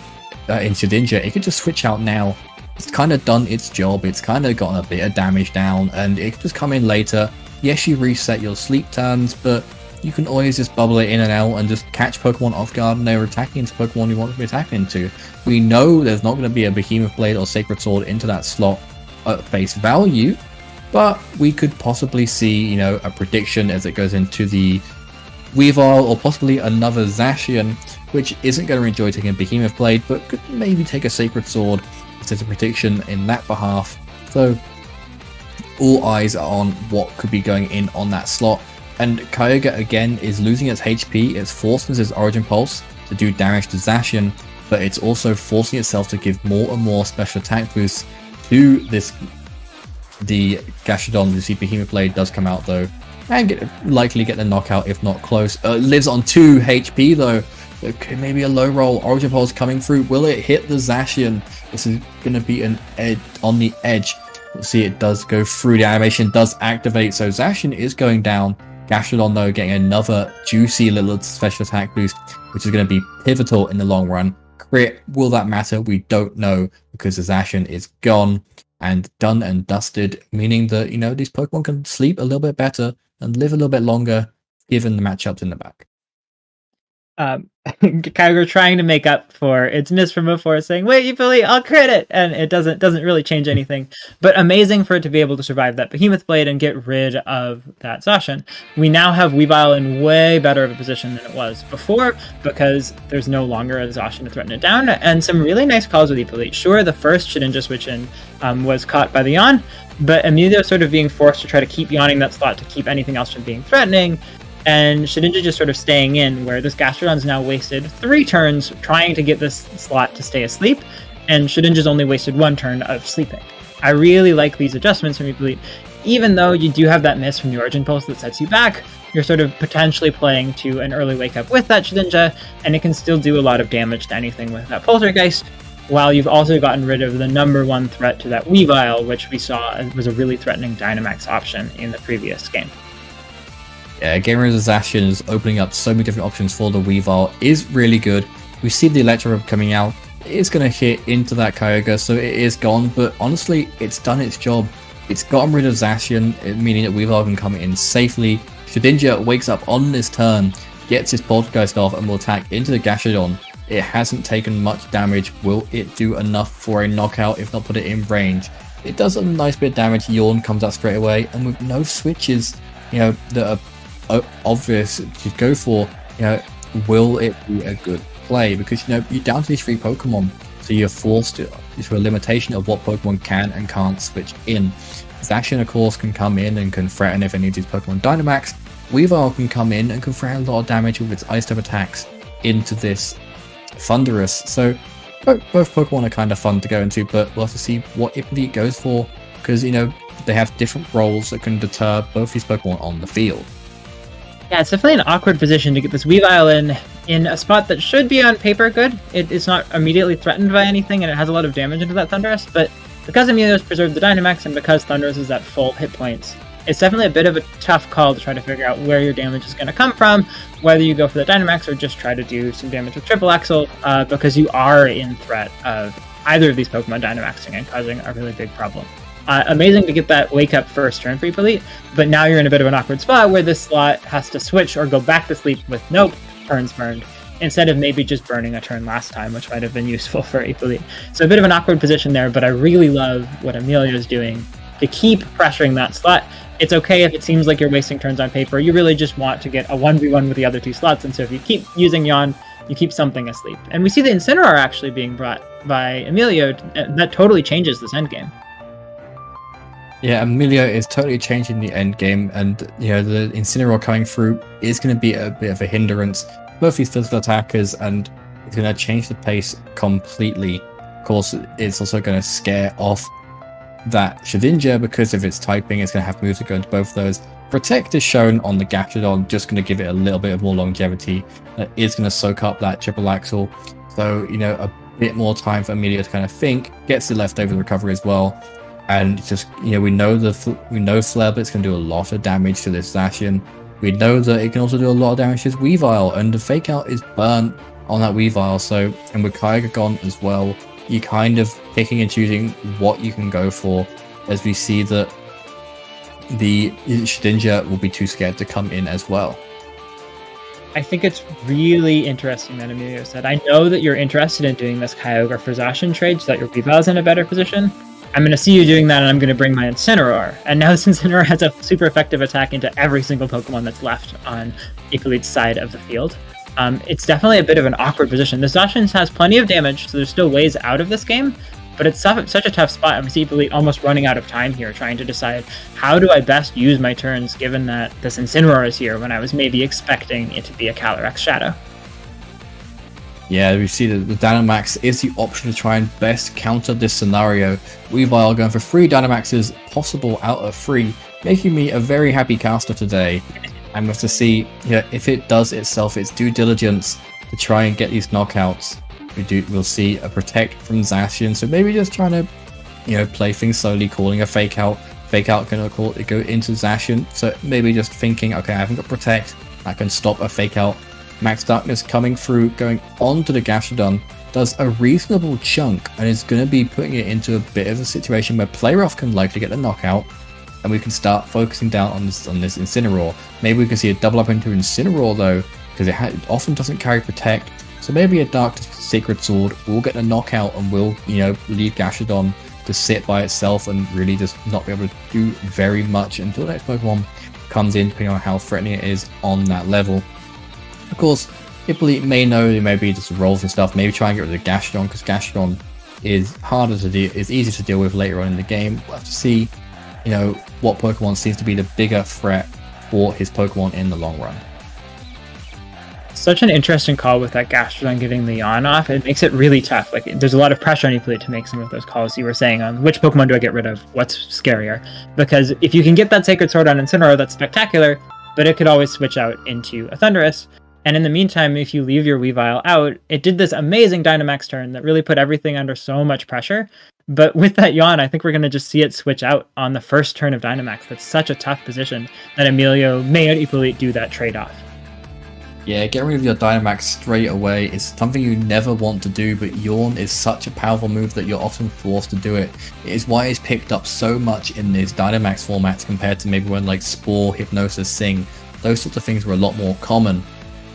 in Shedinja, it could just switch out now. It's kind of done its job. It's kind of gotten a bit of damage down, and it could just come in later. Yes, you reset your sleep turns, but you can always just bubble it in and out and just catch Pokemon off guard, and they're attacking into Pokemon you want to be attacking into. We know there's not going to be a Behemoth Blade or Sacred Sword into that slot at face value, but we could possibly see, a prediction as it goes into the Weavile, or possibly another Zacian, which isn't going to enjoy taking a Behemoth Blade, but could maybe take a Sacred Sword as a prediction in that behalf. So all eyes are on what could be going in on that slot. And Kyogre again is losing its HP. It's forcing its Origin Pulse to do damage to Zacian, but it's also forcing itself to give more and more special attack boosts to the Gastrodon. You see Behemoth Blade does come out though, and likely get the knockout if not close. Lives on 2 HP though. Okay, maybe a low roll. Origin Pulse coming through. Will it hit the Zacian? This is going to be an edge on the edge. We'll see, it does go through. The animation does activate, so Zacian is going down. Gastrodon, though, getting another juicy little special attack boost, which is going to be pivotal in the long run. Crit, will that matter? We don't know, because the Zacian is gone and done and dusted, meaning that, these Pokemon can sleep a little bit better and live a little bit longer, given the matchups in the back. I Kyogre trying to make up for its miss from before, saying, "Wait, Hippolyte, I'll crit it," and it doesn't really change anything. But amazing for it to be able to survive that Behemoth Blade and get rid of that Zacian. We now have Weavile in way better of a position than it was before, because there's no longer a Zacian to threaten it down, and some really nice calls with Hippolyte. Sure, the first Shedinja switch in was caught by the yawn, but Emilio sort of being forced to try to keep yawning that slot to keep anything else from being threatening, and Shedinja just sort of staying in, where this Gastrodon's now wasted 3 turns trying to get this slot to stay asleep, and Shedinja's only wasted 1 turn of sleeping. I really like these adjustments from Hippolyte. Even though you do have that miss from the Origin Pulse that sets you back, you're sort of potentially playing to an early wake up with that Shedinja, and it can still do a lot of damage to anything with that Poltergeist, while you've also gotten rid of the #1 threat to that Weavile, which we saw was a really threatening Dynamax option in the previous game. Yeah, getting rid of Zacian is opening up so many different options for the Weavile is really good. We see the Electro coming out. It is going to hit into that Kyogre, so it is gone, but honestly, it's done its job. It's gotten rid of Zacian, meaning that Weavile can come in safely. Shedinja wakes up on this turn, gets his Poltergeist off, and will attack into the Gastrodon. It hasn't taken much damage. Will it do enough for a knockout, if not put it in range? It does a nice bit of damage. Yawn comes out straight away, and with no switches, that are obvious to go for, will it be a good play? Because you're down to these 3 Pokemon, so you're forced to a limitation of what Pokemon can and can't switch in. Zacian, of course, can come in and can threaten if any of these Pokemon Dynamax. Weavile can come in and can threaten a lot of damage with its Ice type attacks into this Thundurus. So both Pokemon are kind of fun to go into, but we'll have to see what Hippolyte goes for, because they have different roles that can deter both these Pokemon on the field. Yeah, it's definitely an awkward position to get this Weavile in a spot that should be on paper good. It's not immediately threatened by anything, and it has a lot of damage into that Thundurus, but because Emilio's preserved the Dynamax, and because Thundurus is at full hit points, it's definitely a bit of a tough call to try to figure out where your damage is going to come from, whether you go for the Dynamax or just try to do some damage with Triple Axle, because you are in threat of either of these Pokemon Dynamaxing and causing a really big problem. Amazing to get that wake up first turn for Hippolyte, but now you're in a bit of an awkward spot where this slot has to switch or go back to sleep with no turns burned, instead of maybe just burning a turn last time, which might have been useful for Hippolyte. So a bit of an awkward position there, but I really love what Emilio is doing to keep pressuring that slot. It's okay if it seems like you're wasting turns on paper. You really just want to get a 1v1 with the other 2 slots, and so if you keep using Yawn, you keep something asleep. And we see the Incineroar actually being brought by Emilio. That totally changes this endgame. Yeah, Emilio is totally changing the end game, and the Incineroar coming through is going to be a bit of a hindrance. Both these physical attackers, and it's going to change the pace completely. Of course, it's also going to scare off that Shedinja, because of its typing, it's going to have moves that go into both of those. Protect is shown on the Gastrodon, just going to give it a little bit of more longevity. That is going to soak up that Triple Axle, so a bit more time for Emilio to kind of think. Gets the leftover recovery as well. And just, we know Flare Blitz can do a lot of damage to this Zacian. We know that it can also do a lot of damage to this Weavile, and the Fake Out is burnt on that Weavile. So, and with Kyogre gone as well, you're kind of picking and choosing what you can go for, as we see that the Shedinja will be too scared to come in as well. I think it's really interesting that Emilio said, I know that you're interested in doing this Kyogre for Zacian trade so that your Weavile's in a better position. I'm going to see you doing that, and I'm going to bring my Incineroar. And now this Incineroar has a super effective attack into every single Pokemon that's left on Hippolyte's side of the field. It's definitely a bit of an awkward position. The Zacian has plenty of damage, so there's still ways out of this game, but it's such a tough spot. I see Hippolyte almost running out of time here, trying to decide, how do I best use my turns, given that this Incineroar is here, when I was maybe expecting it to be a Calyrex Shadow. Yeah, we see that the Dynamax is the option to try and best counter this scenario. Weavile going for 3 Dynamaxes possible out of 3, making me a very happy caster today. And we have to see if it does itself its due diligence to try and get these knockouts. We'll see a Protect from Zacian, so maybe just trying to play things slowly, calling a Fake Out. Fake Out can go into Zacian, so maybe just thinking, okay, I haven't got Protect, I can stop a Fake Out. Max Darkness coming through, going onto the Gastrodon, does a reasonable chunk, and is going to be putting it into a bit of a situation where Play Rough can likely get the knockout, and we can start focusing down on this Incineroar. Maybe we can see a double up into Incineroar though, because it often doesn't carry Protect. So maybe a Dark Sacred Sword will get a knockout and will, leave Gastrodon to sit by itself and really just not be able to do very much until the next Pokemon comes in, depending on how threatening it is on that level. Of course, Hippolyte may know they maybe just rolls and stuff, maybe try and get rid of Gastrodon, because Gastrodon is harder to deal, is easier to deal with later on in the game. We'll have to see, what Pokemon seems to be the bigger threat for his Pokemon in the long run. Such an interesting call with that Gastrodon getting the yawn off. It makes it really tough. Like, there's a lot of pressure on Hippolyte to make some of those calls you were saying on which Pokemon do I get rid of, what's scarier. Because if you can get that Sacred Sword on Incineroar, that's spectacular, but it could always switch out into a Thundurus. And in the meantime, if you leave your Weavile out, it did this amazing Dynamax turn that really put everything under so much pressure. But with that yawn, I think we're going to just see it switch out on the first turn of Dynamax. That's such a tough position that Emilio made Hippolyte do that trade-off. Yeah, getting rid of your Dynamax straight away is something you never want to do, but Yawn is such a powerful move that you're often forced to do it. It is why it's picked up so much in these Dynamax formats compared to maybe when like Spore, Hypnosis, Sing, those sorts of things were a lot more common.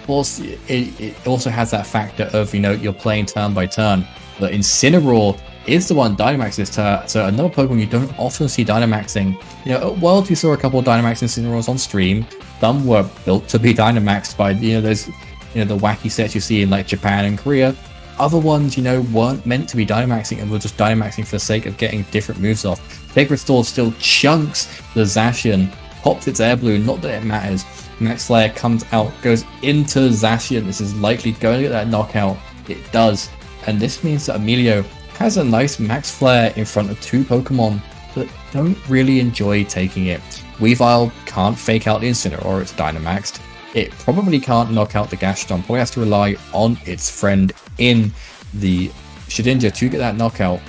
Of course, it also has that factor of, you're playing turn by turn, but Incineroar is the one Dynamax this turn, so another Pokemon you don't often see Dynamaxing. At Worlds we saw a couple of Dynamax Incineroars on stream. Some were built to be Dynamaxed by, those, the wacky sets you see in like Japan and Korea. Other ones, weren't meant to be Dynamaxing and were just Dynamaxing for the sake of getting different moves off. Sacred Sword still chunks the Zacian, pops its Air Balloon, not that it matters. Max Flare comes out, goes into Zacian. This is likely going to get that knockout. It does. And this means that Emilio has a nice Max Flare in front of two Pokemon that don't really enjoy taking it. Weavile can't fake out the Incineroar, it's Dynamaxed. It probably can't knock out the Gastrodon, probably has to rely on its friend in the Shedinja to get that knockout.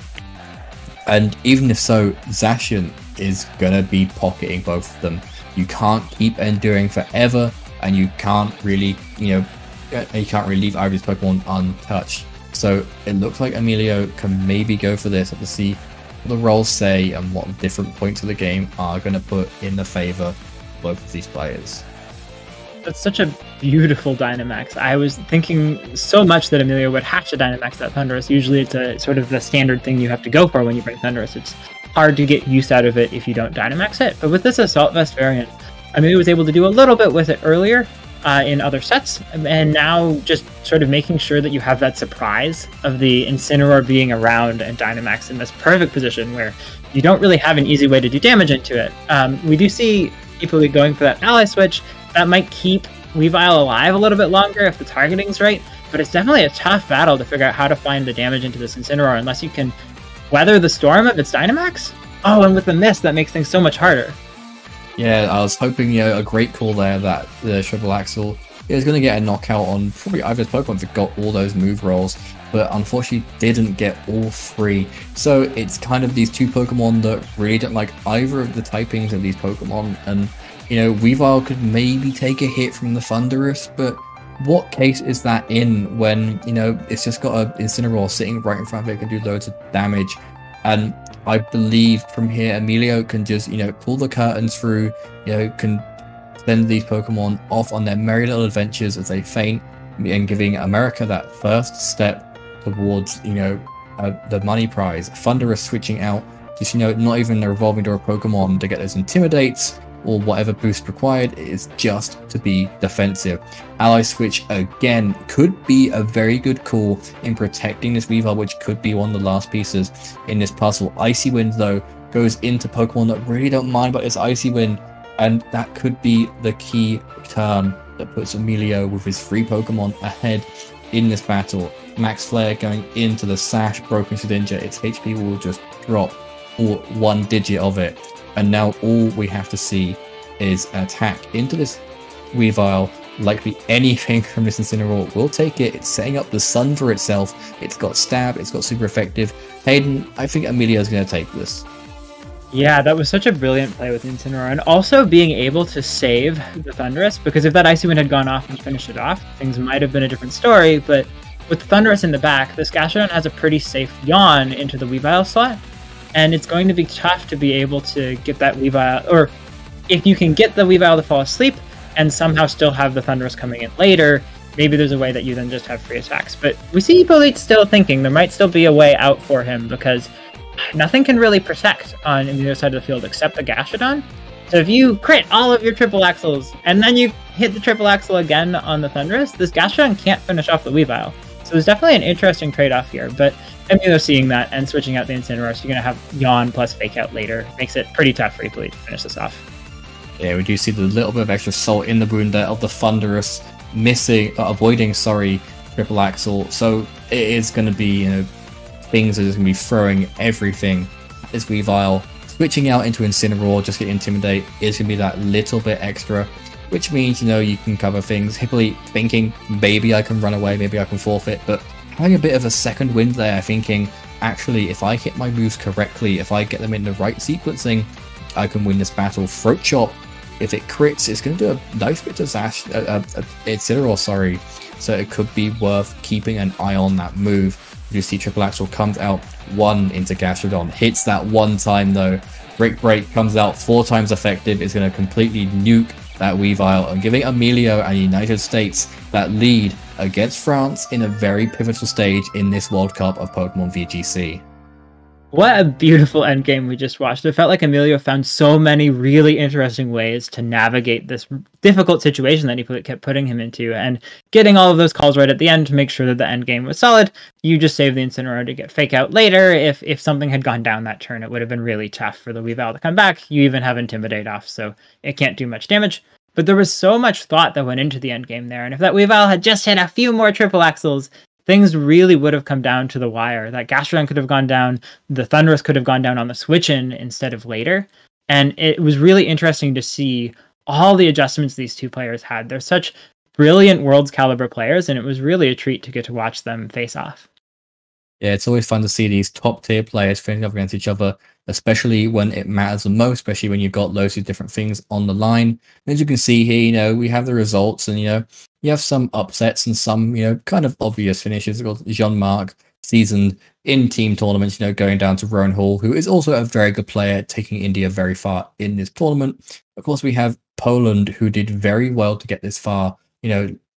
And even if so, Zacian is gonna be pocketing both of them. You can't keep enduring forever, and you can't really, leave either of these Pokemon untouched. So it looks like Emilio can maybe go for this. Let's see what the roles say and what different points of the game are going to put in the favor of both of these players. That's such a beautiful Dynamax. I was thinking so much that Emilio would have to Dynamax that Thundurus. Usually it's a sort of the standard thing you have to go for when you bring Thundurus. It's hard to get use out of it if you don't Dynamax it. But with this Assault Vest variant, Emilio was able to do a little bit with it earlier in other sets, and now just sort of making sure that you have that surprise of the Incineroar being around and Dynamax in this perfect position where you don't really have an easy way to do damage into it. We do see people going for that ally switch. That might keep Weavile alive a little bit longer if the targeting's right, but it's definitely a tough battle to figure out how to find the damage into this Incineroar unless you can weather the storm of its Dynamax. Oh, and with the mist, that makes things so much harder. Yeah, I was hoping, a great call there that the Triple Axel is going to get a knockout on probably either Pokemon that got all those move rolls, but unfortunately didn't get all three. So it's kind of these two Pokemon that really don't like either of the typings of these Pokemon, and Weavile could maybe take a hit from the Thundurus, but what case is that in when, it's just got an Incineroar sitting right in front of it, can do loads of damage. And I believe from here, Emilio can just, pull the curtains through, can send these Pokemon off on their merry little adventures as they faint, and giving America that first step towards, the money prize. Thundurus switching out, just, not even a Revolving Door Pokemon to get those Intimidates or whatever boost required. It is just to be defensive. Ally Switch, again, could be a very good call in protecting this Weavile, which could be one of the last pieces in this puzzle. Icy Wind, though, goes into Pokemon that really don't mind about this Icy Wind, and that could be the key turn that puts Emilio with his 3 Pokemon ahead in this battle. Max Flare going into the Sash, Broken Shedinja, its HP will just drop or 1 digit of it. And now all we have to see is an attack into this Weavile. Likely anything from this Incineroar will take it. It's setting up the sun for itself. It's got stab. It's got super effective. Hayden, I think Emilio's going to take this. Yeah, that was such a brilliant play with Incineroar. And also being able to save the Thundurus, because if that Icy Wind had gone off and finished it off, things might have been a different story. But with the Thundurus in the back, this Gastrodon has a pretty safe yawn into the Weavile slot. And it's going to be tough to be able to get that Weavile, or if you can get the Weavile to fall asleep, and somehow still have the Thunderous coming in later, maybe there's a way that you then just have free attacks. But we see Hippolyte still thinking there might still be a way out for him, because nothing can really protect on the other side of the field except the Gastrodon. So if you crit all of your triple axles and then you hit the triple axle again on the Thunderous, this Gastrodon can't finish off the Weavile. So there's definitely an interesting trade-off here, but Emilio seeing that and switching out the Incineroar, so you're going to have Yawn plus Fake Out later. Makes it pretty tough for Hippolyte to finish this off. Yeah, we do see the little bit of extra salt in the wound there of the Thunderous avoiding triple axle. So it is going to be, things are just going to be throwing everything at this Weavile. Switching out into Incineroar, just get Intimidate, is going to be that little bit extra, which means, you can cover things. Hippolyte thinking, maybe I can run away, maybe I can forfeit, but having a bit of a second wind there, thinking, actually, if I hit my moves correctly, if I get them in the right sequencing, I can win this battle. Throat Chop, if it crits, it's going to do a nice bit of Incineroar, so it could be worth keeping an eye on that move. You see Triple Axel comes out 1 into Gastrodon, hits that 1 time though. Brick Break comes out 4 times effective, is going to completely nuke that Weavile and giving Emilio and United States that lead against France in a very pivotal stage in this World Cup of Pokemon VGC. What a beautiful endgame we just watched. It felt like Emilio found so many really interesting ways to navigate this difficult situation that he kept putting him into, and getting all of those calls right at the end to make sure that the endgame was solid. You just save the Incineroar to get Fake Out later. If something had gone down that turn, it would have been really tough for the Weavile to come back. You even have Intimidate off, so it can't do much damage. But there was so much thought that went into the endgame there, and if that Weavile had just hit a few more triple axles, things really would have come down to the wire. That Gastrodon could have gone down, the Thunderous could have gone down on the switch-in instead of later. And it was really interesting to see all the adjustments these two players had. They're such brilliant Worlds caliber players, and it was really a treat to get to watch them face off. Yeah, it's always fun to see these top-tier players facing off against each other, especially when it matters the most, especially when you've got loads of different things on the line. And as you can see here, we have the results, and, you have some upsets and some, kind of obvious finishes. We've got Jean-Marc, seasoned in team tournaments, going down to Rowan Hall, who is also a very good player, taking India very far in this tournament. Of course, we have Poland, who did very well to get this far,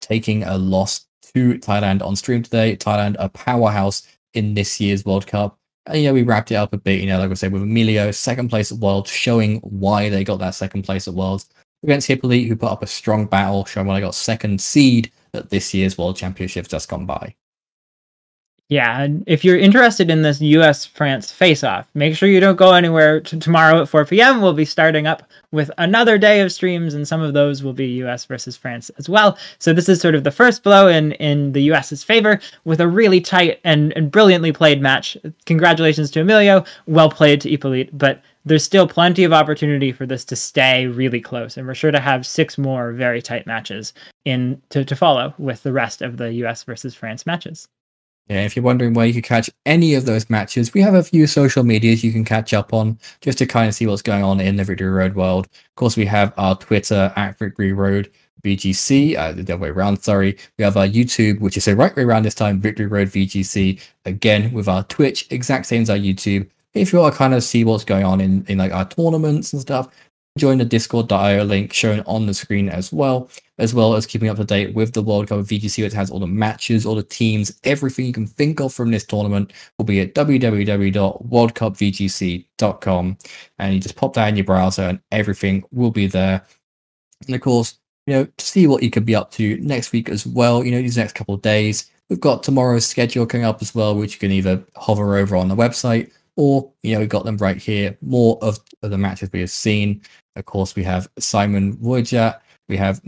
taking a loss to Thailand on stream today. Thailand, a powerhouse in this year's World Cup. And, we wrapped it up a bit, like I said, with Emilio, second place at Worlds, showing why they got that second place at Worlds, against Hippolyte, who put up a strong battle, showing why they got second seed at this year's World Championships just gone by. Yeah, and if you're interested in this US-France face-off, make sure you don't go anywhere. Tomorrow at 4 p.m. we'll be starting up with another day of streams, and some of those will be US versus France as well. So this is sort of the first blow in the US's favor, with a really tight and brilliantly played match. Congratulations to Emilio, well played to Hippolyte, but there's still plenty of opportunity for this to stay really close, and we're sure to have 6 more very tight matches to follow with the rest of the US versus France matches. Yeah, if you're wondering where you can catch any of those matches, we have a few social medias you can catch up on just to kind of see what's going on in the Victory Road world. Of course, we have our Twitter at Victory Road VGC, the other way around, sorry. We have our YouTube, which is the right way around this time, Victory Road VGC. Again, with our Twitch, exact same as our YouTube. If you want to kind of see what's going on in like our tournaments and stuff, join the discord.io link shown on the screen as well as keeping up to date with the World Cup of VGC, which has all the matches, all the teams, everything you can think of from this tournament will be at www.worldcupvgc.com, and you just pop that in your browser and everything will be there. And of course, to see what you could be up to next week as well, these next couple of days, we've got tomorrow's schedule coming up as well, which you can either hover over on the website, or, we've got them right here. More of the matches we have seen. Of course, we have Simon Wojciak. We have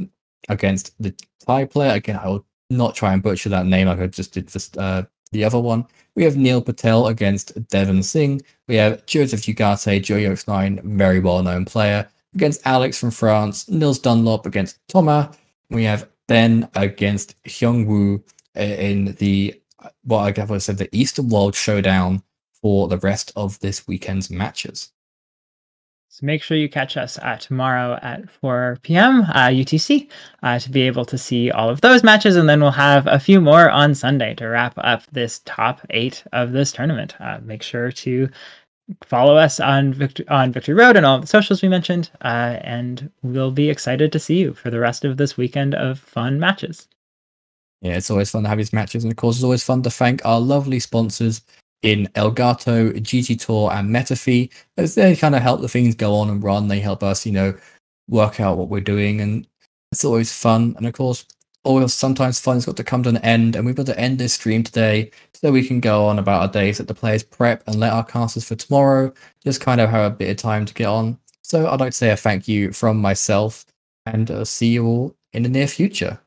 against the Thai player. Again, I will not try and butcher that name like I just did for the other one. We have Neil Patel against Devon Singh. We have Joseph Ugarte, JoyOX9, very well-known player, against Alex from France. Nils Dunlop against Thomas. We have Ben against Hyungwoo in the, the Eastern World Showdown for the rest of this weekend's matches. So make sure you catch us tomorrow at 4 p.m. UTC to be able to see all of those matches, and then we'll have a few more on Sunday to wrap up this top 8 of this tournament. Make sure to follow us on Victory Road and all the socials we mentioned, and we'll be excited to see you for the rest of this weekend of fun matches. Yeah, it's always fun to have these matches, and of course, it's always fun to thank our lovely sponsors in Elgato, GT Tour, and Metafi, as they kind of help the things go on and run. They help us, work out what we're doing, and it's always fun. And of course, always sometimes fun's got to come to an end, and we've got to end this stream today so we can go on about our days, let the players prep, and let our casters for tomorrow just kind of have a bit of time to get on. So I'd like to say a thank you from myself, and see you all in the near future.